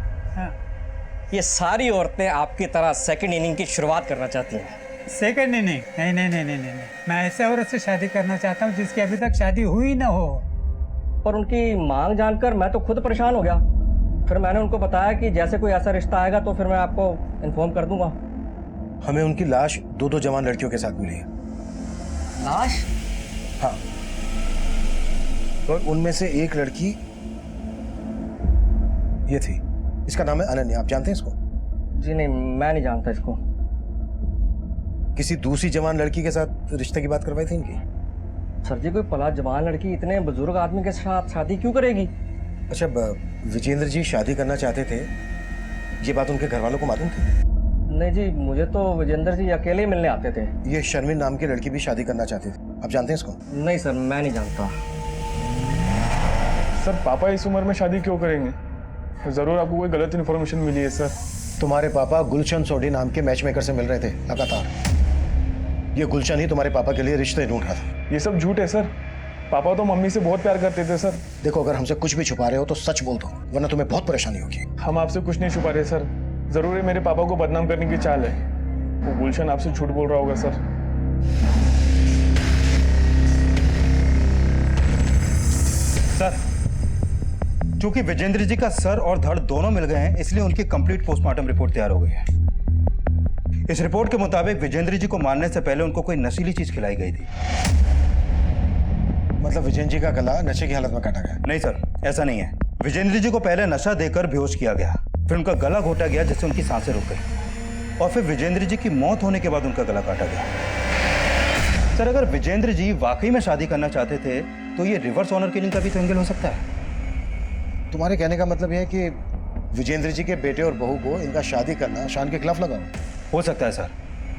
Speaker 15: ये सारी औरतें आपकी तरह सेकंड इनिंग की शुरुआत करना चाहती हैं।
Speaker 16: Second inning? नहीं नहीं नहीं नहीं नहीं, मैं ऐसे औरत से शादी करना चाहता हूँ जिसकी अभी तक शादी हुई ना हो।
Speaker 15: पर उनकी मांग जानकर मैं तो खुद परेशान हो गया। फिर मैंने उनको बताया कि जैसे कोई ऐसा रिश्ता आएगा तो फिर मैं आपको इन्फॉर्म कर दूंगा।
Speaker 1: हमें उनकी लाश दो जवान लड़कियों के साथ मिली है।
Speaker 15: लाश?
Speaker 1: हाँ, और उनमें से एक लड़की ये थी। इसका नाम है अनन्या। आप जानते हैं इसको?
Speaker 15: जी नहीं, मैं नहीं जानता इसको।
Speaker 1: किसी दूसरी जवान लड़की के साथ रिश्ते की बात करवाई थी इनकी?
Speaker 15: सर जी, कोई पला जवान लड़की इतने बुजुर्ग आदमी के साथ शादी क्यों करेगी?
Speaker 1: अच्छा, विजेंद्र जी शादी करना चाहते थे, ये बात उनके घर वालों को मालूम थी?
Speaker 15: नहीं जी, मुझे तो विजेंद्र जी अकेले ही मिलने आते थे।
Speaker 1: ये शर्मिन नाम की लड़की भी शादी करना चाहती थी। आप जानते हैं इसको?
Speaker 15: नहीं सर, मैं नहीं जानता।
Speaker 6: सर, पापा इस उम्र में शादी क्यों करेंगे? जरूर आपको कोई गलत इन्फॉर्मेशन मिली है सर।
Speaker 1: तुम्हारे पापा गुलशन सोडी नाम के मैचमेकर से मिल रहे थे लगातार। ये गुलशन ही तुम्हारे पापा के लिए रिश्ते ढूंढ रहा था।
Speaker 6: ये सब झूठ है सर। पापा तो मम्मी से बहुत प्यार करते थे सर।
Speaker 1: देखो, अगर हमसे कुछ भी छुपा रहे हो तो सच बोल दो, वरना तुम्हें बहुत परेशानी होगी।
Speaker 6: हम आपसे कुछ नहीं छुपा रहे सर। जरूर है मेरे पापा को बदनाम करने की चाल है। वो गुलशन आपसे झूठ बोल रहा होगा सर।
Speaker 2: सर, चूंकि विजेंद्र जी का सर और धड़ दोनों मिल गए हैं, इसलिए उनकी कंप्लीट पोस्टमार्टम रिपोर्ट तैयार हो गई है। इस रिपोर्ट के मुताबिक विजेंद्र जी को मारने से पहले उनको कोई नशीली चीज खिलाई गई थी।
Speaker 1: मतलब विजेंद्र जी का गला नशे की हालत में काटा गया?
Speaker 2: नहीं सर, ऐसा नहीं है। विजेंद्र जी को पहले नशा देकर बेहोश किया गया, फिर उनका गला घोटा गया जिससे उनकी सांसें रुक गई, और फिर विजेंद्र जी की मौत होने के बाद उनका गला काटा गया। सर, अगर विजेंद्र जी वाकई में शादी करना चाहते थे तो ये रिवर्स ऑनर किलिंग का भी तो एंगल हो सकता है।
Speaker 1: तुम्हारे कहने का मतलब यह है कि विजेंद्र जी के बेटे और बहू को इनका शादी करना शान के खिलाफ लगा
Speaker 2: हो सकता है सर,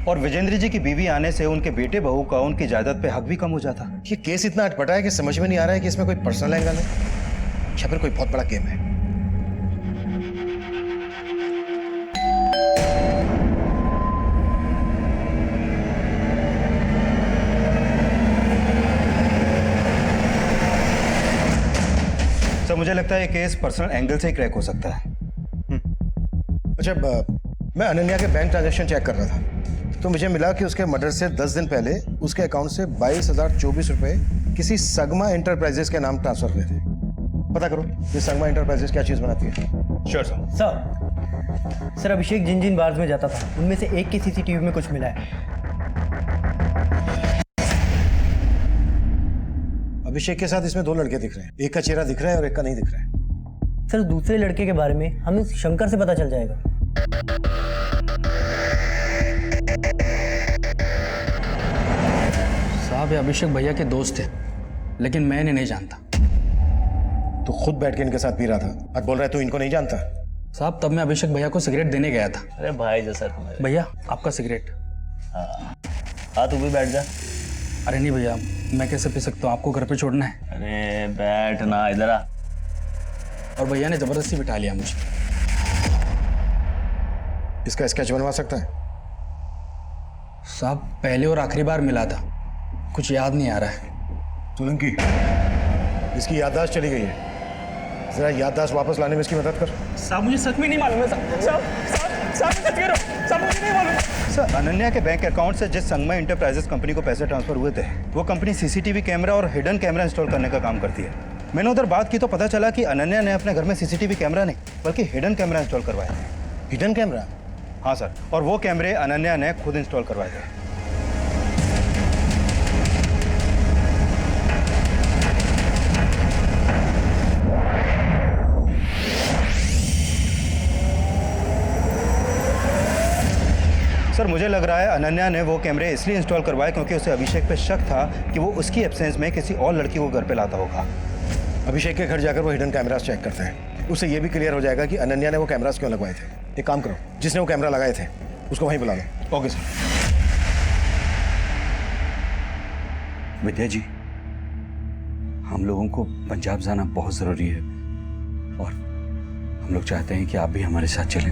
Speaker 2: और विजेंद्र जी की बीवी आने से उनके बेटे बहू का उनकी जायदाद पे हक भी कम हो जाता।
Speaker 1: ये केस इतना अटपटा है कि समझ में नहीं आ रहा है कि इसमें कोई पर्सनल एंगल है या फिर कोई बहुत बड़ा गेम है।
Speaker 2: सर, मुझे लगता है ये केस पर्सनल एंगल से ही क्रैक हो सकता है।
Speaker 1: अच्छा, मैं अनन्या के बैंक ट्रांजैक्शन चेक कर रहा था तो मुझे मिला कि उसके मर्डर से 10 दिन पहले उसके अकाउंट से 22,024 रुपए किसी सगमा इंटरप्राइजेस के नाम ट्रांसफर हुए थे। पता करो ये सगमा इंटरप्राइजेस क्या चीज बनाती है।
Speaker 2: Sure sir.
Speaker 13: सर, अभिषेक जिन जिन बार्स में जाता था उनमें से एक की सीसीटीवी में कुछ मिला है।
Speaker 1: अभिषेक के साथ इसमें 2 लड़के दिख रहे हैं, एक का चेहरा दिख रहा है और एक का नहीं दिख रहा है।
Speaker 13: सर, दूसरे लड़के के बारे में हमें शंकर से पता चल जाएगा।
Speaker 5: साहब, ये अभिषेक भैया के दोस्त थे, लेकिन मैं इन्हें नहीं जानता।
Speaker 1: तो खुद बैठ के इनके साथ पी रहा था और बोल रहा है तू इनको नहीं जानता?
Speaker 5: साहब, तब मैं अभिषेक भैया को सिगरेट देने गया था।
Speaker 8: अरे भाई जैसा तुम्हारे।
Speaker 5: भैया, आपका सिगरेट।
Speaker 8: हाँ, तू भी बैठ जा।
Speaker 5: अरे नहीं भैया, मैं कैसे पी सकता हूँ? आपको घर पे छोड़ना है।
Speaker 8: अरे बैठ ना, इधर आ।
Speaker 5: और भैया ने जबरदस्ती बिठा लिया मुझे।
Speaker 1: इसका स्केच बनवा सकता है?
Speaker 5: साहब, पहले और आखिरी बार मिला था, कुछ याद नहीं आ रहा है।
Speaker 1: सोलंकी, इसकी याददाश्त चली गई है, जरा याददाश्त वापस लाने में इसकी मदद कर।
Speaker 6: साहब, मुझे सच में नहीं मालूम है साहब, सच कह रहा हूं साहब, मुझे नहीं मालूम।
Speaker 2: सर, अनन्या के बैंक अकाउंट से जिस संगमा इंटरप्राइजेस कंपनी को पैसे ट्रांसफर हुए थे, वो कंपनी सीसीटीवी कैमरा और हिडन कैमरा इंस्टॉल करने का काम करती है। मैंने उधर बात की तो पता चला कि अनन्या ने अपने घर में सीसीटीवी कैमरा नहीं बल्कि हिडन कैमरा इंस्टॉल करवाए थे।
Speaker 1: Hidden camera?
Speaker 2: हाँ सर, और वो कैमरे अनन्या ने खुद इंस्टॉल करवाए थे। सर, मुझे लग रहा है अनन्या ने वो कैमरे इसलिए इंस्टॉल करवाए क्योंकि उसे अभिषेक पे शक था कि वो उसकी एब्सेंस में किसी और लड़की को घर पे लाता होगा।
Speaker 1: अभिषेक के घर जाकर वो हिडन कैमरास चेक करते हैं, उससे ये भी क्लियर हो जाएगा कि अनन्या ने वो कैमरास क्यों लगवाए थे। एक काम करो, जिसने वो कैमरा लगाए थे उसको वहीं बुला लो।
Speaker 2: Okay sir.
Speaker 7: विद्या जी, हम लोगों को पंजाब जाना बहुत ज़रूरी है और हम लोग चाहते हैं कि आप भी हमारे साथ चलें।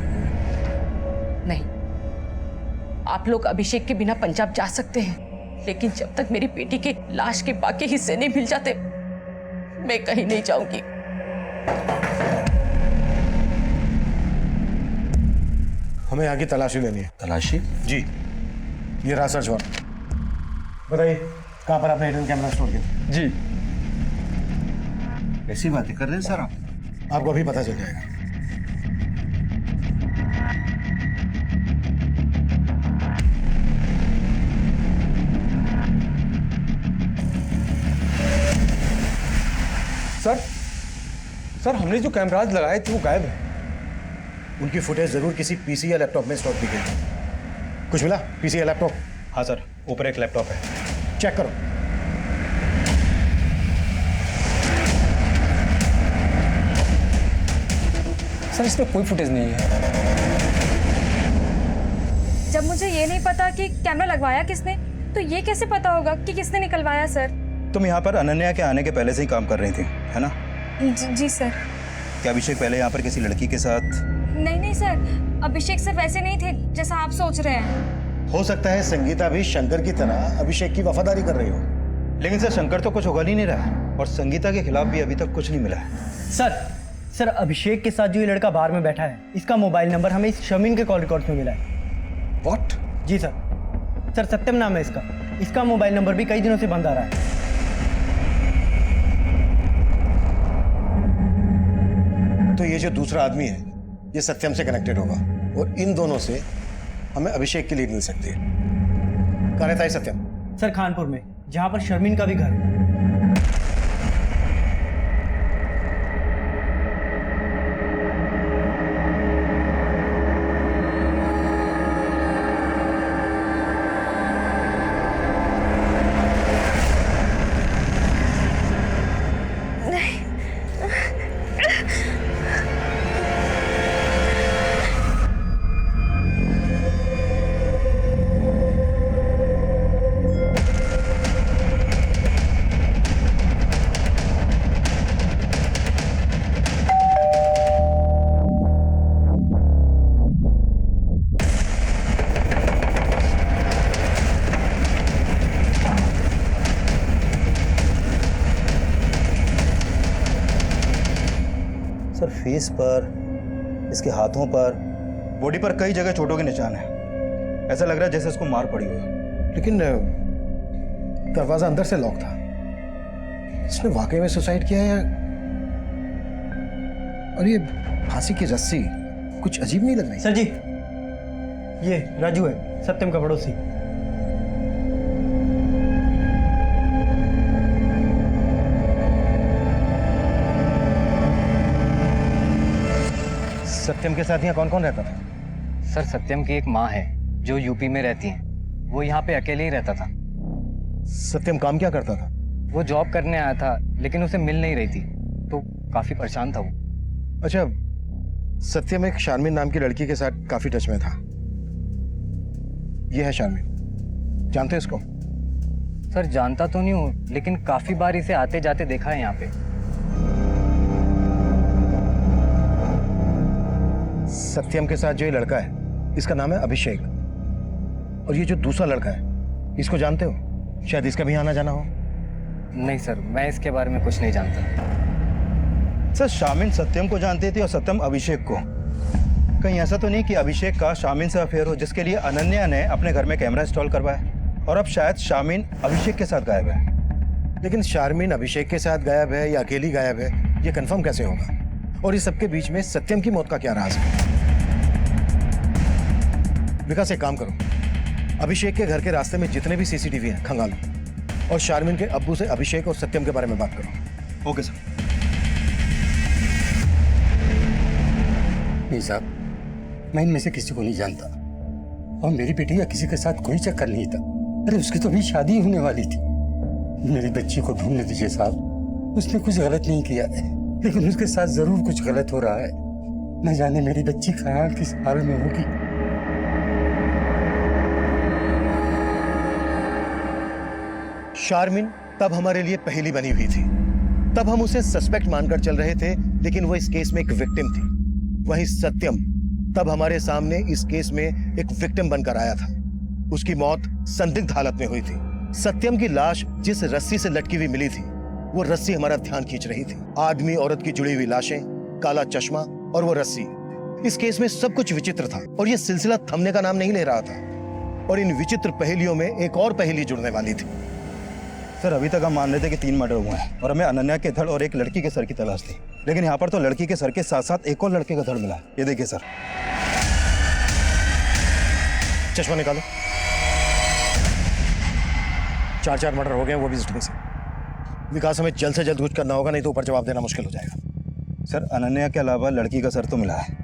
Speaker 12: नहीं, आप लोग अभिषेक के बिना पंजाब जा सकते हैं, लेकिन जब तक मेरी बेटी के लाश के बाकी हिस्से नहीं मिल जाते मैं कहीं नहीं जाऊंगी।
Speaker 1: हमें यहाँ की तलाशी लेनी है।
Speaker 7: तलाशी?
Speaker 1: जी, ये रहा सर्च वारंट। बताइए कहाँ पर आपने हिडन कैमरा स्टोर किया?
Speaker 14: जी।
Speaker 7: ऐसी बातें कर रहे हैं सर आप?
Speaker 1: आपको अभी पता चल जाएगा।
Speaker 6: सर हमने जो कैमराज लगाए थे वो गायब है।
Speaker 1: उनकी फुटेज जरूर किसी पीसी या लैपटॉप में स्टोर की गई है। कुछ मिला? पीसी या लैपटॉप?
Speaker 2: हाँ सर, ऊपर एक लैपटॉप है।
Speaker 1: चेक करो।
Speaker 6: सर इसमें कोई फुटेज नहीं है।
Speaker 3: जब मुझे ये नहीं पता कि कैमरा लगवाया किसने, तो ये कैसे पता होगा कि किसने निकलवाया सर?
Speaker 2: तुम यहाँ पर अनन्या के आने के पहले से ही काम कर रही थी, है ना?
Speaker 3: जी सर।
Speaker 2: क्या अभिषेक पहले यहाँ पर किसी लड़की के साथ?
Speaker 3: नहीं सर, अभिषेक सर वैसे नहीं थे जैसा आप सोच रहे हैं।
Speaker 1: हो सकता है संगीता भी शंकर की तरह अभिषेक की वफादारी कर रही हो।
Speaker 2: लेकिन सर शंकर तो कुछ उगल ही नहीं रहा और संगीता के खिलाफ भी अभी तक कुछ नहीं मिला है।
Speaker 13: सर अभिषेक के साथ जो ये लड़का बार में बैठा है, इसका मोबाइल नंबर हमें इस शमीन के कॉल रिकॉर्ड में मिला है।
Speaker 1: व्हाट?
Speaker 13: जी सर सत्यम नाम है इसका मोबाइल नंबर भी कई दिनों से बंद आ रहा है।
Speaker 1: तो ये जो दूसरा आदमी है ये सत्यम से कनेक्टेड होगा और इन दोनों से हमें अभिषेक की लीड मिल सकती है। कहाँ रहता है सत्यम?
Speaker 13: सर खानपुर में, जहां पर शर्मीन का भी घर है।
Speaker 2: सर फेस पर, इसके हाथों पर, बॉडी पर कई जगह चोटों के निशान है। ऐसा लग रहा है जैसे इसको मार पड़ी हो।
Speaker 1: लेकिन दरवाजा अंदर से लॉक था। इसने वाकई में सुसाइड किया है? और ये फांसी की रस्सी कुछ अजीब नहीं लग रही?
Speaker 13: सर जी, ये राजू है, सत्यम का पड़ोसी।
Speaker 1: सत्यम के साथ यहाँ कौन कौन रहता था?
Speaker 5: सर सत्यम की एक माँ है जो यूपी में रहती है। वो यहाँ पे अकेले ही रहता था।
Speaker 1: सत्यम काम क्या करता था?
Speaker 5: वो जॉब करने आया था लेकिन उसे मिल नहीं रही थी, तो काफी परेशान था वो।
Speaker 1: अच्छा, सत्यम एक शारमीन नाम की लड़की के साथ काफी टच में था। ये है शारमीन, जानते हैं इसको?
Speaker 5: सर जानता तो नहीं हूँ, लेकिन काफी बार इसे आते जाते देखा है यहाँ पे।
Speaker 1: सत्यम के साथ जो ये लड़का है इसका नाम है अभिषेक, और ये जो दूसरा लड़का है इसको जानते हो? शायद इसका भी आना जाना हो।
Speaker 5: नहीं सर, मैं इसके बारे में कुछ नहीं जानता।
Speaker 2: सर शामिन सत्यम को जानती थी और सत्यम अभिषेक को। कहीं ऐसा तो नहीं कि अभिषेक का शामिन से अफेयर हो, जिसके लिए अनन्या ने अपने घर में कैमरा इंस्टॉल करवाया और अब शायद शामिन अभिषेक के साथ गायब है।
Speaker 1: लेकिन शारमीन अभिषेक के साथ गायब है या अकेली गायब है, ये कंफर्म कैसे होगा? और इस सबके बीच में सत्यम की मौत का क्या राज है? विकास एक काम करो, अभिषेक के घर के रास्ते में जितने भी सीसीटीवी हैं खंगालो और शारमीन के अब्बू से अभिषेक और सत्यम के बारे में बात करो।
Speaker 2: Okay sir.
Speaker 9: नहीं साहब, मैं इनमें से किसी को नहीं जानता और मेरी बेटी का किसी के साथ कोई चक्कर नहीं था। अरे उसकी तो अभी शादी होने वाली थी। मेरी बच्ची को ढूंढने दीजिए साहब, उसने कुछ गलत नहीं किया है, लेकिन उसके साथ जरूर कुछ गलत हो रहा है। न जाने मेरी बच्ची कहाँ किस हाल में होगी।
Speaker 1: शारमीन तब हमारे लिए पहेली बनी हुई थी। तब हम उसे सस्पेक्ट मानकर चल रहे थे, लेकिन वो इस केस में एक विक्टिम थी। वहीं सत्यम तब हमारे सामने इस केस में एक विक्टिम बनकर आया था। उसकी मौत संदिग्ध हालत में हुई थी। सत्यम की लाश जिस रस्सी से लटकी हुई मिली थी, वो रस्सी हमारा ध्यान खींच रही थी। आदमी औरत की जुड़ी हुई लाशें, काला चश्मा और वो रस्सी, इस केस में सब कुछ विचित्र था और यह सिलसिला थमने का नाम नहीं ले रहा था। और इन विचित्र पहेलियों में एक और पहेली जुड़ने वाली थी।
Speaker 2: सर अभी तक हम मान रहे थे कि 3 मर्डर हुए हैं और हमें अनन्या के धड़ और एक लड़की के सर की तलाश थी, लेकिन यहाँ पर तो लड़की के सर के साथ साथ एक और लड़के का धड़ मिला। ये देखिए सर।
Speaker 1: चश्मा निकालो। 4 मर्डर हो गए, वो भी इस ढंग से। विकास, हमें जल्द से जल्द कुछ करना होगा, नहीं तो ऊपर जवाब देना मुश्किल हो जाएगा।
Speaker 2: सर अनन्या के अलावा लड़की का सर तो मिला है,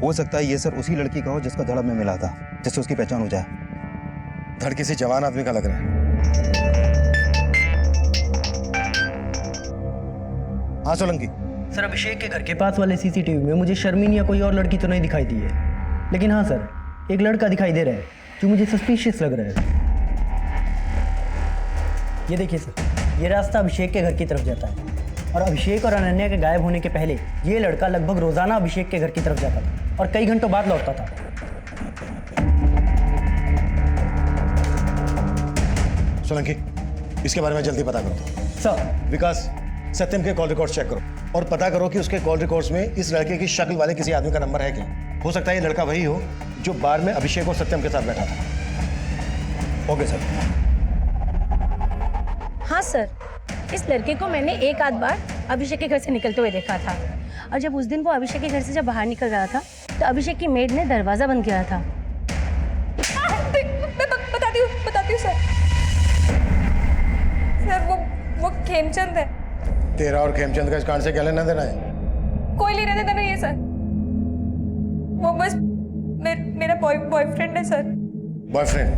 Speaker 2: हो सकता है ये सर उसी लड़की का हो जिसका धड़ में मिला था, जिससे उसकी पहचान हो जाए।
Speaker 1: धड़ किसी जवान आदमी का लग रहा है। हाँ सोलंकी।
Speaker 13: सर अभिषेक के घर के पास वाले सीसीटीवी में मुझे शर्मिन या कोई और लड़की तो नहीं दिखाई दी है, लेकिन हाँ सर एक लड़का दिखाई दे रहा है जो मुझे सस्पिशियस लग रहा है। ये देखिए सर, ये रास्ता अभिषेक के घर की तरफ जाता है और अभिषेक और अनन्या के गायब होने के पहले ये लड़का लगभग रोजाना अभिषेक के घर की तरफ जाता था और कई घंटों बाद लौटता था।
Speaker 1: सोलंकी, इसके बारे में जल्दी पता करो।
Speaker 13: सर।
Speaker 1: विकास, सत्यम के कॉल रिकॉर्ड चेक करो और पता करो कि उसके कॉल रिकॉर्ड्स में इस लड़के की शक्ल वाले किसी आदमी का नंबर है क्या। हो सकता है ये लड़का वही हो जो बार में अभिषेक और सत्यम के साथ बैठा था।
Speaker 2: Okay sir.
Speaker 4: हाँ सर, इस लड़के को मैंने एक आध बार अभिषेक के घर से निकलते हुए देखा था और जब उस दिन वो अभिषेक के घर से जब बाहर निकल रहा था तो अभिषेक की मेड ने दरवाजा बंद किया था।
Speaker 10: बताती हूँ सर। वो खेमचंद है।
Speaker 1: तेरा और खेमचंद का इस कांड से क्या लेना देना है?
Speaker 10: कोई लेना देना नहीं है सर, वो बस मेरा बॉयफ्रेंड है सर।
Speaker 1: बॉयफ्रेंड?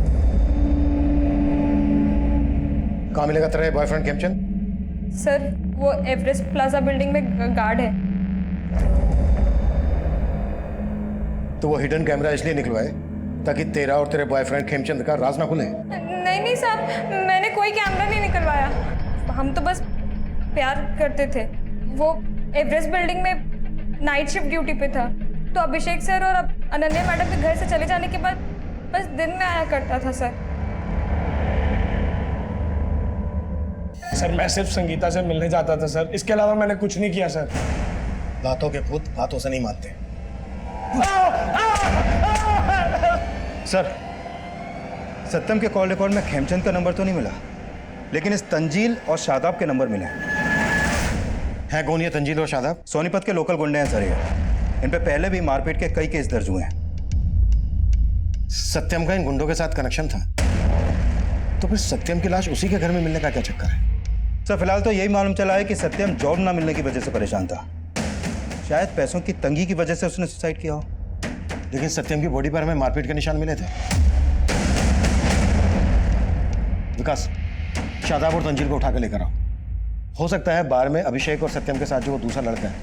Speaker 1: कहाँ मिलेगा तेरा बॉयफ्रेंड खेमचंद?
Speaker 10: सर वो एवरेस्ट प्लाजा बिल्डिंग में गार्ड है।
Speaker 1: तो वो हिडन कैमरा इसलिए निकलवाए ताकि तेरा और तेरे बॉयफ्रेंड खेमचंद का राज ना खुले?
Speaker 10: नहीं साहब, मैंने कोई कैमरा नहीं निकलवाया, हम तो बस प्यार करते थे। वो एवरेस्ट बिल्डिंग में नाइट शिफ्ट ड्यूटी पे था, तो अभिषेक सर और अनन्या मैडम के घर से चले जाने के बाद बस दिन में आया करता था सर।
Speaker 6: सर मैं सिर्फ संगीता से मिलने जाता था सर, इसके अलावा मैंने कुछ नहीं किया सर।
Speaker 1: दांतों के भूत हाथों से नहीं मारते।
Speaker 2: सर सत्यम के कॉल रिकॉर्ड में खेमचंद का नंबर तो नहीं मिला, लेकिन इस तंजील और शादाब के नंबर मिले
Speaker 1: हैं। कौन ये तंजील और शादाब?
Speaker 2: सोनीपत के लोकल गुंडे हैं सर ये। इन पे पहले भी मारपीट के कई केस दर्ज हुए हैं।
Speaker 1: सत्यम का इन गुंडों के साथ कनेक्शन था, तो फिर सत्यम की लाश उसी के घर में मिलने का क्या चक्कर है?
Speaker 2: सर फिलहाल तो यही मालूम चला है कि सत्यम जॉब ना मिलने की वजह से परेशान था, शायद पैसों की तंगी की वजह से उसने सुसाइड किया हो।
Speaker 1: लेकिन सत्यम की बॉडी पर हमें मारपीट के निशान मिले थे। विकास, शादाब और तंजील को उठा के लेकर आओ। हो सकता है बार में अभिषेक और सत्यम के साथ जो वो दूसरा लड़का है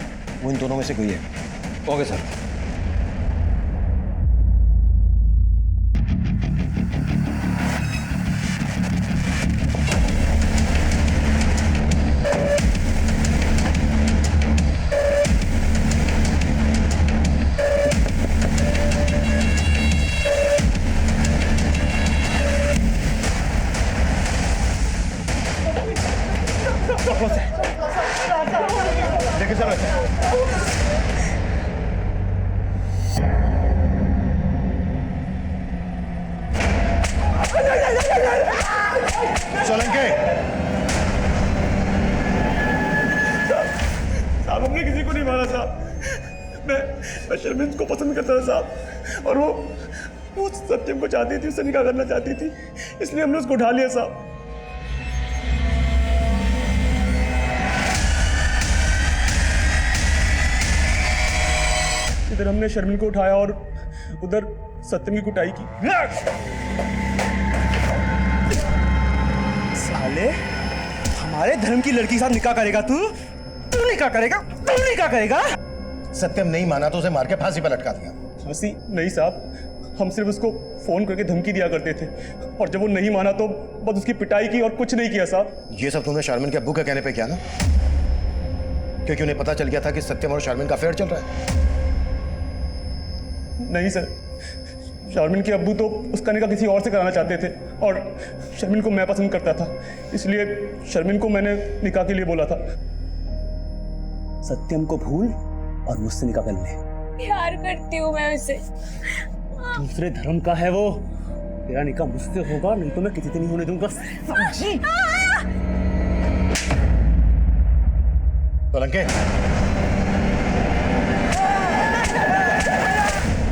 Speaker 1: वो इन दोनों में से कोई है।
Speaker 2: Okay sir.
Speaker 6: साहब हमने किसी को नहीं मारा साहब। मैं शर्मिन को पसंद करता था साहब, और वो सत्यम को चाहती थी, उससे निकाह करना चाहती थी, इसलिए हमने उसको उठा लिया साहब। इधर हमने शर्मिन को उठाया और उधर सत्यम की कुटाई की।
Speaker 14: साले, हमारे धर्म की लड़की के साथ निकाह करेगा तू? तू निकाह करेगा? तू निकाह करेगा?
Speaker 1: सत्यम नहीं माना तो उसे मार के फांसी पर लटका दिया।
Speaker 6: फांसी नहीं साहब, हम सिर्फ उसको फोन करके धमकी दिया करते थे, और जब वो नहीं माना तो बस उसकी पिटाई की और कुछ नहीं किया साहब।
Speaker 1: ये सब तुमने शारमिन के अब्बू के कहने पे किया ना? क्योंकि उन्हें पता चल गया था कि सत्यम और शारमिन का अफेयर चल रहा है।
Speaker 6: नहीं सर, शारमिन के अब्बू तो उसका निकाह किसी और से कराना चाहते थे, और शर्मिन को मैं पसंद करता था, इसलिए शर्मिन को मैंने निकाह के लिए बोला था।
Speaker 14: सत्यम को भूल और मुझसे निकाह कर ले,
Speaker 12: प्यार करती हूँ मैं उसे।
Speaker 14: दूसरे धर्म का है वो। तेरा निकाह मुझसे होगा, नहीं तो मैं किसी से नहीं होने दूंगा। समझी?
Speaker 1: सोलंके,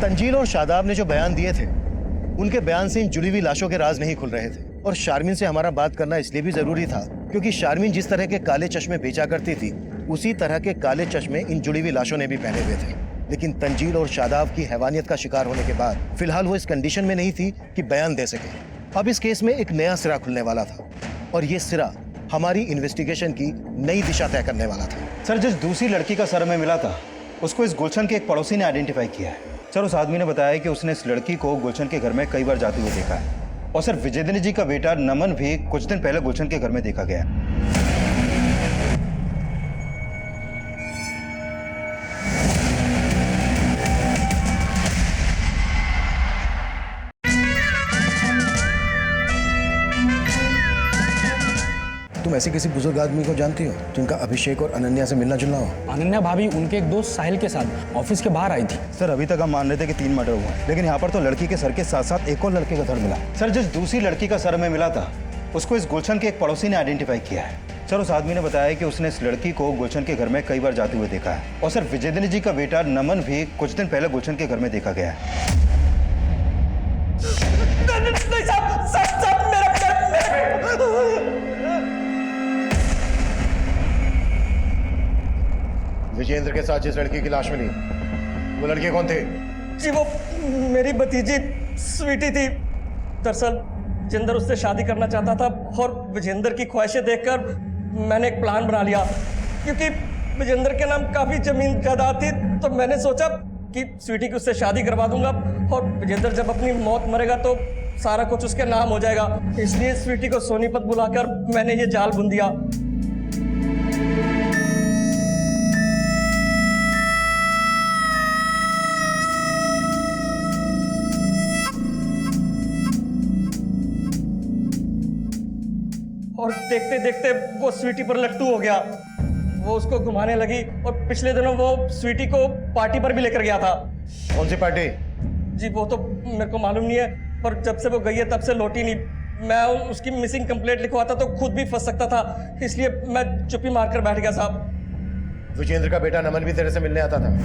Speaker 1: तंजील और शादाब ने जो बयान दिए थे, उनके बयान से इन जुड़ी हुई लाशों के राज नहीं खुल रहे थे। और शारमीन से हमारा बात करना इसलिए भी जरूरी था क्योंकि शारमीन जिस तरह के काले चश्मे बेचा करती थी, उसी तरह के काले चश्मे इन जुड़ी हुई लाशों ने भी पहने हुए थे। लेकिन तंजील और शादाब की हैवानियत का शिकार होने के बाद फिलहाल वो इस कंडीशन में नहीं थी कि बयान दे सके। अब इस केस में एक नया सिरा खुलने वाला था और ये सिरा हमारी इन्वेस्टिगेशन की नई दिशा तय करने वाला था।
Speaker 2: सर, जिस दूसरी लड़की का सर हमें मिला था, उसको इस गुलशन के एक पड़ोसी ने आइडेंटिफाई किया है। सर, उस आदमी ने बताया कि उसने इस लड़की को गुलशन के घर में कई बार जाते हुए देखा है। और सर, विजेंद्र जी का बेटा नमन भी कुछ दिन पहले गुलशन के घर में देखा गया है।
Speaker 1: तुम ऐसे किसी बुजुर्ग आदमी को जानती हो जिनका अभिषेक और अनन्या से मिलना जुलना हो?
Speaker 13: अनन्या भाभी उनके एक दोस्त साहिल के साथ ऑफिस के बाहर आई थी।
Speaker 2: सर, अभी तक हम मान रहे थे कि 3 मर्डर हुए हैं, लेकिन यहाँ पर तो लड़की के सर के साथ साथ एक और लड़के का धड़ मिला। सर, जिस दूसरी लड़की का सर हमें मिला था, उसको इस गुलशन के एक पड़ोसी ने आइडेंटिफाई किया है। सर, उस आदमी ने बताया कि उसने इस लड़की को गुलशन के घर में कई बार जाते हुए देखा है। और सर, विजेंद्र जी का बेटा नमन भी कुछ दिन पहले गुलशन के घर में देखा गया है।
Speaker 1: विजेंद्र के साथ जिस लड़की की लाश मिली, वो लड़के कौन थे?
Speaker 15: जी वो मेरी भतीजी स्वीटी थी। दरअसल विजेंद्र उससे शादी करना चाहता था और विजेंद्र की ख्वाहिशें देखकर मैंने एक प्लान बना लिया। क्योंकि विजेंद्र के नाम काफ़ी जमीन जायदाद थी, तो मैंने सोचा कि स्वीटी की उससे शादी करवा दूंगा और विजेंद्र जब अपनी मौत मरेगा तो सारा कुछ उसके नाम हो जाएगा। इसलिए स्वीटी को सोनीपत बुलाकर मैंने ये जाल बुन दिया। और देखते देखते वो स्वीटी पर लट्टू हो गया। वो उसको घुमाने लगी और पिछले दिनों वो स्वीटी को पार्टी पर भी लेकर गया था।
Speaker 1: कौन सी पार्टी?
Speaker 15: जी वो तो मेरे को मालूम नहीं है, पर जब से वो गई है तब से लौटी नहीं। मैं उसकी मिसिंग कंप्लेंट लिखवाता तो खुद भी फंस सकता था, इसलिए मैं चुप्पी मारकर बैठ गया साहब।
Speaker 1: विजेंद्र का बेटा नमन भी तेरे से मिलने आता था?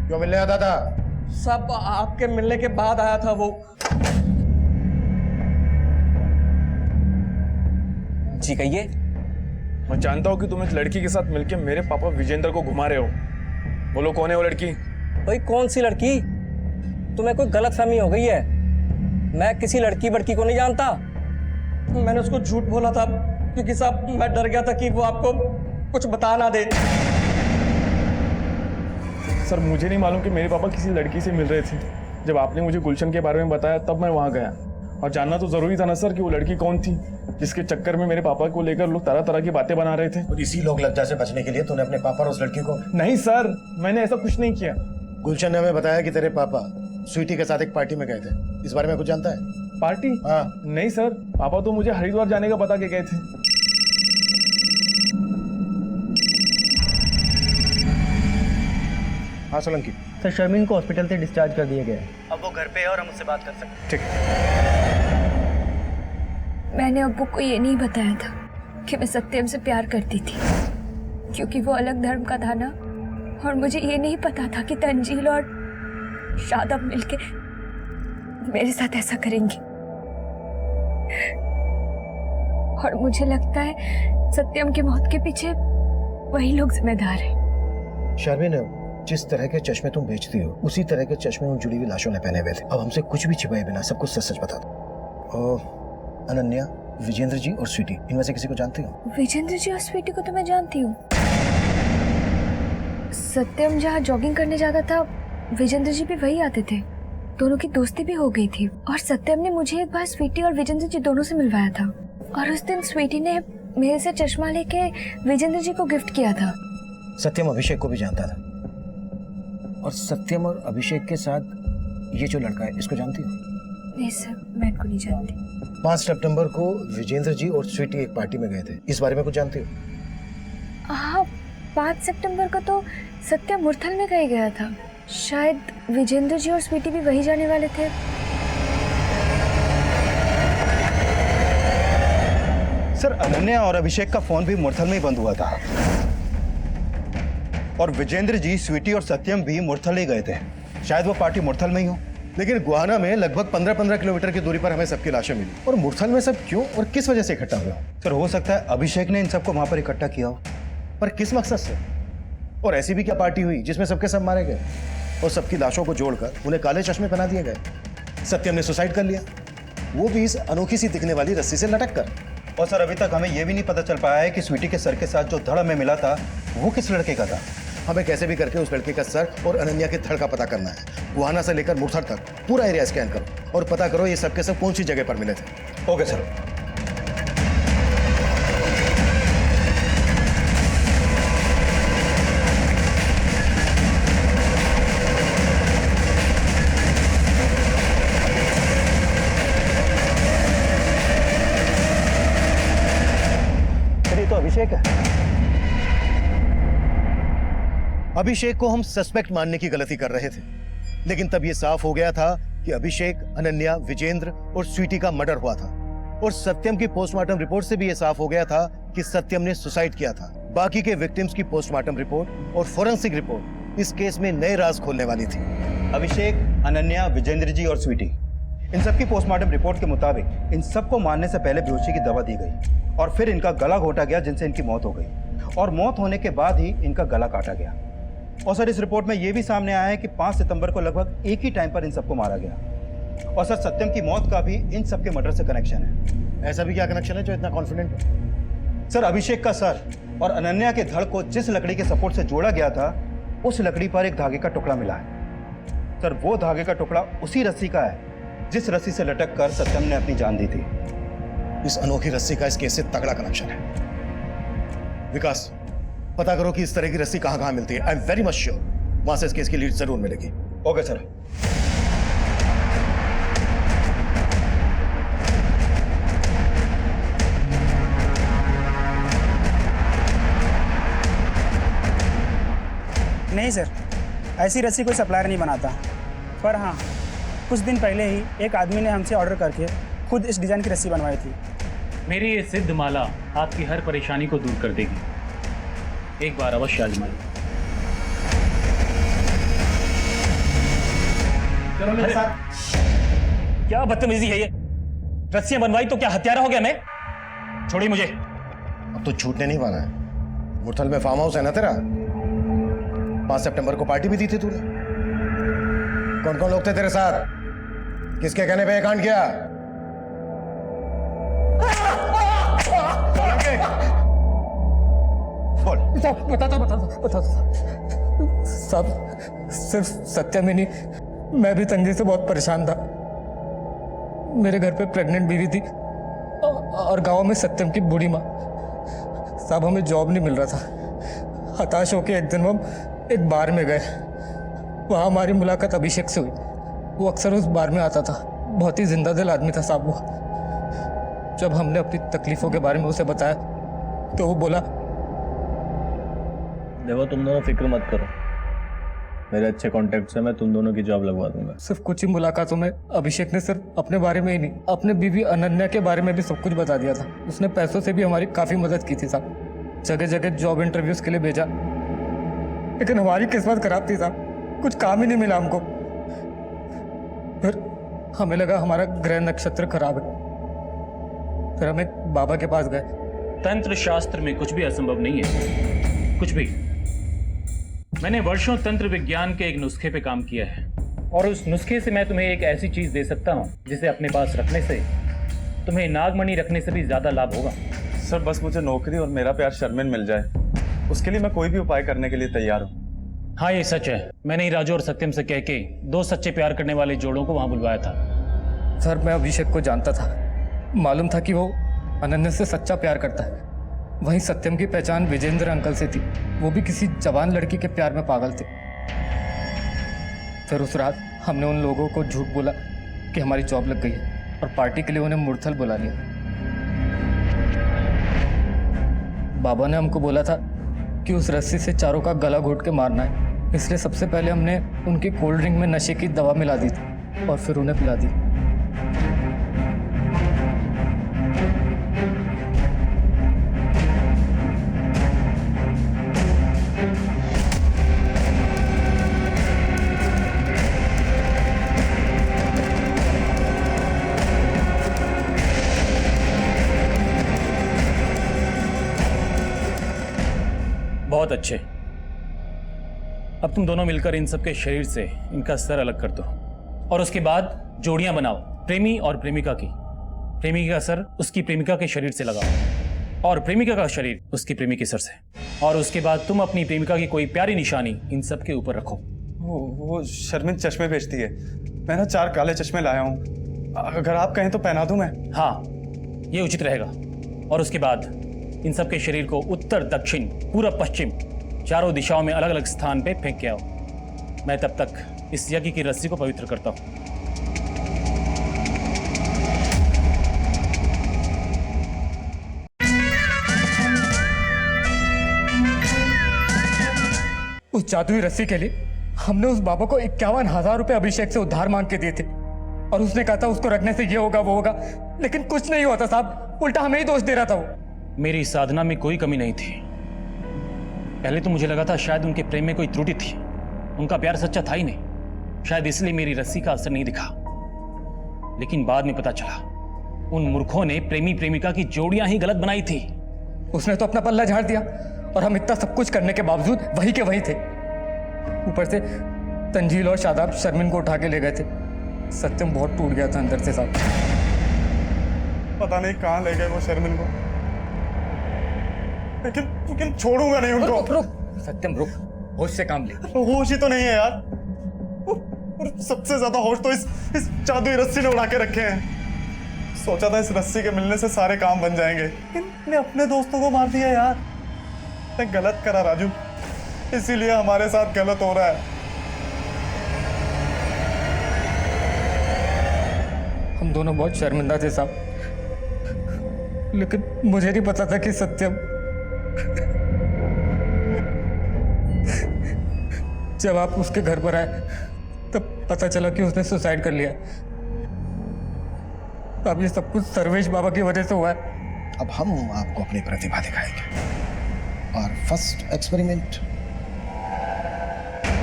Speaker 1: क्यों मिलने आता था?
Speaker 15: साहब आपके मिलने के बाद आया था वो।
Speaker 5: जी कहिए।
Speaker 6: मैं जानता हूँ कि तुम एक लड़की के साथ मिलकर मेरे पापा विजेंद्र को घुमा रहे हो। बोलो कौन है वो लड़की?
Speaker 15: भाई कौन सी लड़की? तुम्हें कोई गलतफहमी हो गई है। मैं किसी लड़की बड़की को नहीं जानता। मैंने उसको झूठ बोला था क्योंकि साहब मैं डर गया था कि वो आपको कुछ बता ना दे।
Speaker 6: सर मुझे नहीं मालूम कि मेरे पापा किसी लड़की से मिल रहे थे। जब आपने मुझे गुलशन के बारे में बताया तब मैं वहाँ गया, और जानना तो जरूरी था ना सर कि वो लड़की कौन थी जिसके चक्कर में मेरे पापा को लेकर लोग तरह तरह की बातें बना रहे थे।
Speaker 1: और इसी लोग लज्जा से बचने के लिए तूने अपने पापा और उस लड़की को?
Speaker 6: नहीं सर, मैंने ऐसा कुछ नहीं किया।
Speaker 1: गुलशन ने हमें बताया कि तेरे पापा स्वीटी के साथ एक पार्टी में गए थे। इस बारे में कुछ जानता है?
Speaker 6: पार्टी?
Speaker 1: हाँ।
Speaker 6: नहीं सर, पापा तो मुझे हरिद्वार जाने का बता के गए थे।
Speaker 1: हाँ सोलंकी।
Speaker 13: सर, शर्मीन को हॉस्पिटल से डिस्चार्ज कर दिया गया है। अब वो घर पे है और हम उससे बात कर सकते हैं।
Speaker 1: ठीक।
Speaker 3: मैंने अब्बू को ये नहीं बताया था कि मैं सत्यम से प्यार करती थी, क्योंकि वो अलग धर्म का था ना। और मुझे ये नहीं पता था कि तंजील और शादाब मिलके मेरे साथ ऐसा करेंगे। और मुझे लगता है सत्यम की मौत के पीछे वही लोग जिम्मेदार हैं।
Speaker 1: शर्मीन, जिस तरह के चश्मे तुम बेचती हो उसी तरह के चश्मे उन जुड़ी हुई लाशों ने पहने हुए थे। अब हमसे कुछ भी छिपाए बिना सब कुछ सच सच बता दो। अनन्या, विजेंद्र जी और स्वीटी, इनमें से किसी को जानती हो?
Speaker 3: विजेंद्र जी और स्वीटी को तो मैं जानती हूँ। सत्यम जहाँ जॉगिंग करने जाता था, विजेंद्र जी भी वही आते थे। दोनों की दोस्ती भी हो गई थी। और सत्यम ने मुझे एक बार स्वीटी और विजेंद्र जी दोनों से मिलवाया था। और उस दिन स्वीटी ने मेरे से चश्मा लेके विजेंद्र जी को गिफ्ट किया था।
Speaker 1: सत्यम अभिषेक को भी जानता था। और सत्यम और अभिषेक के साथ ये जो लड़का है, इसको जानती हो?
Speaker 3: नहीं सर, मैं इनको नहीं जानती।
Speaker 1: 5 सितंबर को विजेंद्र जी और स्वीटी एक पार्टी में गए थे। इस बारे में कुछ जानती हो?
Speaker 3: हाँ, 5 सितंबर को तो सत्या मुरथल में कहीं गया था। शायद विजेंद्र जी और स्वीटी भी वही जाने वाले थे।
Speaker 2: सर, अनन्या और अभिषेक का फोन भी मुरथल में ही बंद हुआ था और विजेंद्र जी, स्वीटी और सत्यम भी मुरथल ही गए थे। शायद वो पार्टी मुरथल में ही हो।
Speaker 1: लेकिन गुहाना में लगभग 15-15 किलोमीटर की दूरी पर हमें सबकी लाशें मिली, और मुरथल में सब क्यों और किस वजह से इकट्ठा हुआ?
Speaker 2: सर, हो सकता है अभिषेक ने इन सबको वहां पर इकट्ठा किया हो।
Speaker 1: पर किस मकसद से? और ऐसी भी क्या पार्टी हुई जिसमें सबके सब मारे गए और सबकी लाशों को जोड़कर उन्हें काले चश्मे पहना दिए गए? सत्यम ने सुसाइड कर लिया, वो भी इस अनोखी सी दिखने वाली रस्सी से लटक कर।
Speaker 2: और सर, अभी तक हमें यह भी नहीं पता चल पाया है कि स्वीटी के सर के साथ जो धड़ हमें मिला था वो किस लड़के का था।
Speaker 1: हमें कैसे भी करके उस लड़के का सर और अनन्या के धड़ का पता करना है। गुहाना से लेकर मुरथल तक पूरा एरिया स्कैन करो और पता करो ये सबके सब कौन सी जगह पर मिले थे।
Speaker 2: Okay sir.
Speaker 1: तो अभिषेक है। अभिषेक को हम सस्पेक्ट मानने की गलती कर रहे थे, लेकिन तब यह साफ हो गया था कि अभिषेक, अनन्या, विजेंद्र और स्वीटी का मर्डर हुआ था। और सत्यम की पोस्टमार्टम रिपोर्ट से भी यह साफ हो गया था कि सत्यम ने सुसाइड किया था। बाकी के विक्टिम्स की पोस्टमार्टम रिपोर्ट और फोरेंसिक रिपोर्ट इस केस में नए राज खोलने वाली थी।
Speaker 2: अभिषेक, अनन्या, विजेंद्र जी और स्वीटी, इन सबकी पोस्टमार्टम रिपोर्ट के मुताबिक इन सबको मारने से पहले बेहोशी की दवा दी गई और फिर इनका गला घोटा गया, जिनसे इनकी मौत हो गई, और मौत होने के बाद ही इनका गला काटा गया। और सर, इस रिपोर्ट में यह भी सामने आया है कि 5 सितंबर को लगभग एक ही टाइम पर इन सबको मारा गया। और सर, सत्यम की मौत का भी इन सबके मर्डर से कनेक्शन है।
Speaker 1: ऐसा भी क्या कनेक्शन है जो इतना कॉन्फिडेंट हो?
Speaker 2: सर, अभिषेक का सर और अनन्या के धड़ को जिस लकड़ी के सपोर्ट से जोड़ा गया था, उस लकड़ी पर एक धागे का टुकड़ा मिला है। सर, वो धागे का टुकड़ा उसी रस्सी का है जिस रस्सी से लटक कर सत्यम ने अपनी जान दी थी।
Speaker 1: इस अनोखी रस्सी का इस केस से तगड़ा कनेक्शन है। विकास, पता करो कि इस तरह की रस्सी कहां कहां मिलती है। I am very much sure वहां से इस केस की लीड जरूर मिलेगी।
Speaker 2: Okay sir.
Speaker 17: नहीं सर, ऐसी रस्सी कोई सप्लायर नहीं बनाता। पर हाँ, कुछ दिन पहले ही एक आदमी ने हमसे ऑर्डर करके खुद इस डिज़ाइन की रस्सी बनवाई थी।
Speaker 18: मेरी ये सिद्ध माला आपकी हर परेशानी को दूर कर देगी। एक बार अवश्य आजमाइए।
Speaker 15: चलो मेरे साथ। क्या बदतमीजी है ये? रस्सियां बनवाई तो क्या हत्यारा हो गया मैं? छोड़िए मुझे।
Speaker 1: अब तो छूटने नहीं वाला है। मुरथल में फार्म हाउस है ना तेरा? 5 सितंबर को पार्टी भी दी थी तूने। कौन कौन लोग थे तेरे साथ? किसके कहने पे ये कांड किया?
Speaker 6: बता सब सिर्फ सत्यम ही नहीं, मैं भी तंगी से बहुत परेशान था। मेरे घर पे प्रेग्नेंट बीवी थी और गांव में सत्यम की बूढ़ी माँ। साहब, हमें जॉब नहीं मिल रहा था। हताश होकर एक दिन हम एक बार में गए। वहाँ हमारी मुलाकात अभिषेक से हुई। वो अक्सर उस बार में आता था। बहुत ही जिंदा दिल आदमी था साहब वो। जब हमने अपनी तकलीफों के बारे में उसे बताया तो वो बोला,
Speaker 8: देखो तुम दोनों फिक्र मत करो, मेरे अच्छे कॉन्टेक्ट से मैं तुम दोनों की जॉब लगवा दूंगा।
Speaker 6: सिर्फ कुछ ही मुलाकातों में अभिषेक ने सिर्फ अपने बारे में ही नहीं, अपने बीवी अनन्या के बारे में भी सब कुछ बता दिया था। उसने पैसों से भी हमारी काफ़ी मदद की थी साहब। जगह जगह जॉब इंटरव्यूज के लिए भेजा, लेकिन हमारी किस्मत खराब थी साहब। कुछ काम ही नहीं मिला हमको। फिर हमें लगा हमारा ग्रह नक्षत्र खराब है। फिर हम एक बाबा के पास गए।
Speaker 18: तंत्र शास्त्र में कुछ भी असंभव नहीं है, कुछ भी। मैंने वर्षों तंत्र विज्ञान के एक नुस्खे पे काम किया है और उस नुस्खे से मैं तुम्हें एक ऐसी चीज दे सकता हूँ जिसे अपने पास रखने से तुम्हें नागमणि रखने से भी ज्यादा लाभ होगा।
Speaker 6: सर, बस मुझे नौकरी और मेरा प्यार शर्मिन मिल जाए, उसके लिए मैं कोई भी उपाय करने के लिए तैयार हूँ।
Speaker 18: हाँ, ये सच है। मैंने ही राजू और सत्यम से कह के 2 सच्चे प्यार करने वाले जोड़ों को वहां बुलवाया था।
Speaker 6: सर, मैं अभिषेक को जानता था। मालूम था कि वो अनन्या से सच्चा प्यार करता है। वहीं सत्यम की पहचान विजेंद्र अंकल से थी। वो भी किसी जवान लड़की के प्यार में पागल थे। फिर उस रात हमने उन लोगों को झूठ बोला कि हमारी जॉब लग गई है और पार्टी के लिए उन्हें मुरथल बुला लिया। बाबा ने हमको बोला था
Speaker 13: कि उस रस्सी से चारों का गला घोट के मारना है, इसलिए सबसे पहले हमने उनकी कोल्ड ड्रिंक में नशे की दवा मिला दी थी और फिर उन्हें पिला दी।
Speaker 18: बहुत अच्छे। अब तुम दोनों मिलकर इन सबके शरीर से इनका सर अलग कर दो और उसके बाद जोड़ियां बनाओ, प्रेमी और प्रेमिका की। प्रेमी का सर उसकी प्रेमिका के शरीर से लगाओ और प्रेमिका का शरीर उसकी प्रेमी के सर से, और उसके बाद तुम अपनी प्रेमिका की कोई प्यारी निशानी इन सब के ऊपर रखो।
Speaker 6: वो शर्मिन चश्मे बेचती है, मैं ना 4 काले चश्मे लाया हूँ, अगर आप कहें तो पहना दूं मैं?
Speaker 18: हाँ, ये उचित रहेगा। और उसके बाद इन सब के शरीर को उत्तर, दक्षिण, पूरब, पश्चिम चारों दिशाओं में अलग अलग स्थान पे फेंक के आओ। मैं तब तक इस यज्ञ की रस्सी को पवित्र करता हूं।
Speaker 13: उस जादुई रस्सी के लिए हमने उस बाबा को 51,000 रुपए अभिषेक से उधार मांग के दिए थे और उसने कहा था उसको रखने से ये होगा वो होगा, लेकिन कुछ नहीं हुआ था साहब, उल्टा हमें ही दोष दे रहा था वो।
Speaker 18: मेरी साधना में कोई कमी नहीं थी। पहले तो मुझे लगा था शायद उनके प्रेम में कोई त्रुटि थी, उनका प्यार सच्चा था ही नहीं, शायद इसलिए मेरी रस्सी का असर नहीं दिखा। लेकिन बाद में पता चला उन मूर्खों ने प्रेमी प्रेमिका की जोड़ियां ही गलत बनाई थी।
Speaker 13: उसने तो अपना पल्ला झाड़ दिया और हम इतना सब कुछ करने के बावजूद वही के वही थे। ऊपर से तंजील और शादाब शर्मिन को उठा के ले गए थे। सत्यम बहुत टूट गया था अंदर से साहब।
Speaker 6: पता नहीं कहाँ ले गए वो शर्मिन को, लेकिन छोड़ूंगा नहीं उनको।
Speaker 13: रुक सत्यम रुक, होश से काम ले।
Speaker 6: होश ही तो नहीं है यार, और सबसे ज्यादा होश तो इस जादुई रस्सी ने उड़ा के रखे हैं। सोचा था इस रस्सी के मिलने से सारे काम बन जाएंगे, इनने अपने दोस्तों को मार दिया यार। मैं गलत करा राजू, इसीलिए हमारे साथ गलत हो रहा है।
Speaker 13: हम दोनों बहुत शर्मिंदा थे साहब, लेकिन मुझे नहीं पता था कि सत्यम जब आप उसके घर पर आए तब पता चला कि उसने सुसाइड कर लिया। अब ये सब कुछ सर्वेश बाबा की वजह से हुआ है।
Speaker 1: अब हम आपको अपनी प्रतिभा दिखाएंगे और फर्स्ट एक्सपेरिमेंट,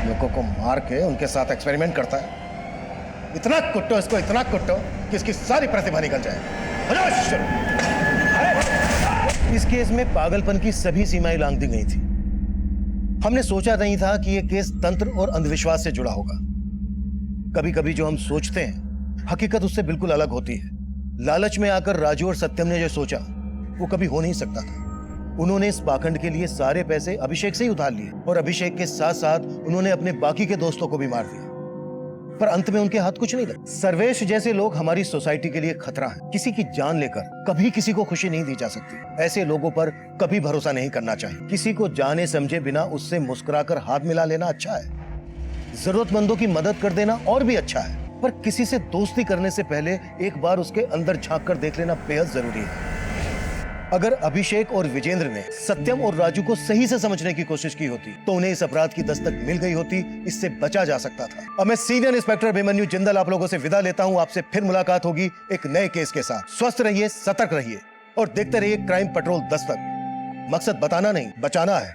Speaker 1: लोगों को मार के उनके साथ एक्सपेरिमेंट करता है। इतना कुट्टो इसको, इतना कुट्टो कि इसकी सारी प्रतिभा निकल जाए। इस केस में पागलपन की सभी सीमाएं लांघ दी गई थी। हमने सोचा नहीं था कि यह केस तंत्र और अंधविश्वास से जुड़ा होगा। कभी कभी जो हम सोचते हैं हकीकत उससे बिल्कुल अलग होती है। लालच में आकर राजू और सत्यम ने जो सोचा वो कभी हो नहीं सकता था। उन्होंने इस पाखंड के लिए सारे पैसे अभिषेक से ही उधार लिए और अभिषेक के साथ साथ उन्होंने अपने बाकी के दोस्तों को भी मार दिया, पर अंत में उनके हाथ कुछ नहीं लगा। सर्वेश जैसे लोग हमारी सोसाइटी के लिए खतरा हैं। किसी की जान लेकर कभी किसी को खुशी नहीं दी जा सकती। ऐसे लोगों पर कभी भरोसा नहीं करना चाहिए। किसी को जाने समझे बिना उससे मुस्कुराकर हाथ मिला लेना अच्छा है, जरूरतमंदों की मदद कर देना और भी अच्छा है, पर किसी से दोस्ती करने से पहले एक बार उसके अंदर झांक कर देख लेना बेहद जरूरी है। अगर अभिषेक और विजेंद्र ने सत्यम और राजू को सही से समझने की कोशिश की होती तो उन्हें इस अपराध की दस्तक मिल गई होती, इससे बचा जा सकता था। अब मैं सीनियर इंस्पेक्टर अभिमन्यु जिंदल आप लोगों से विदा लेता हूं। आपसे फिर मुलाकात होगी एक नए केस के साथ। स्वस्थ रहिए, सतर्क रहिए और देखते रहिए क्राइम पेट्रोल दस्तक। मकसद बताना नहीं, बचाना है।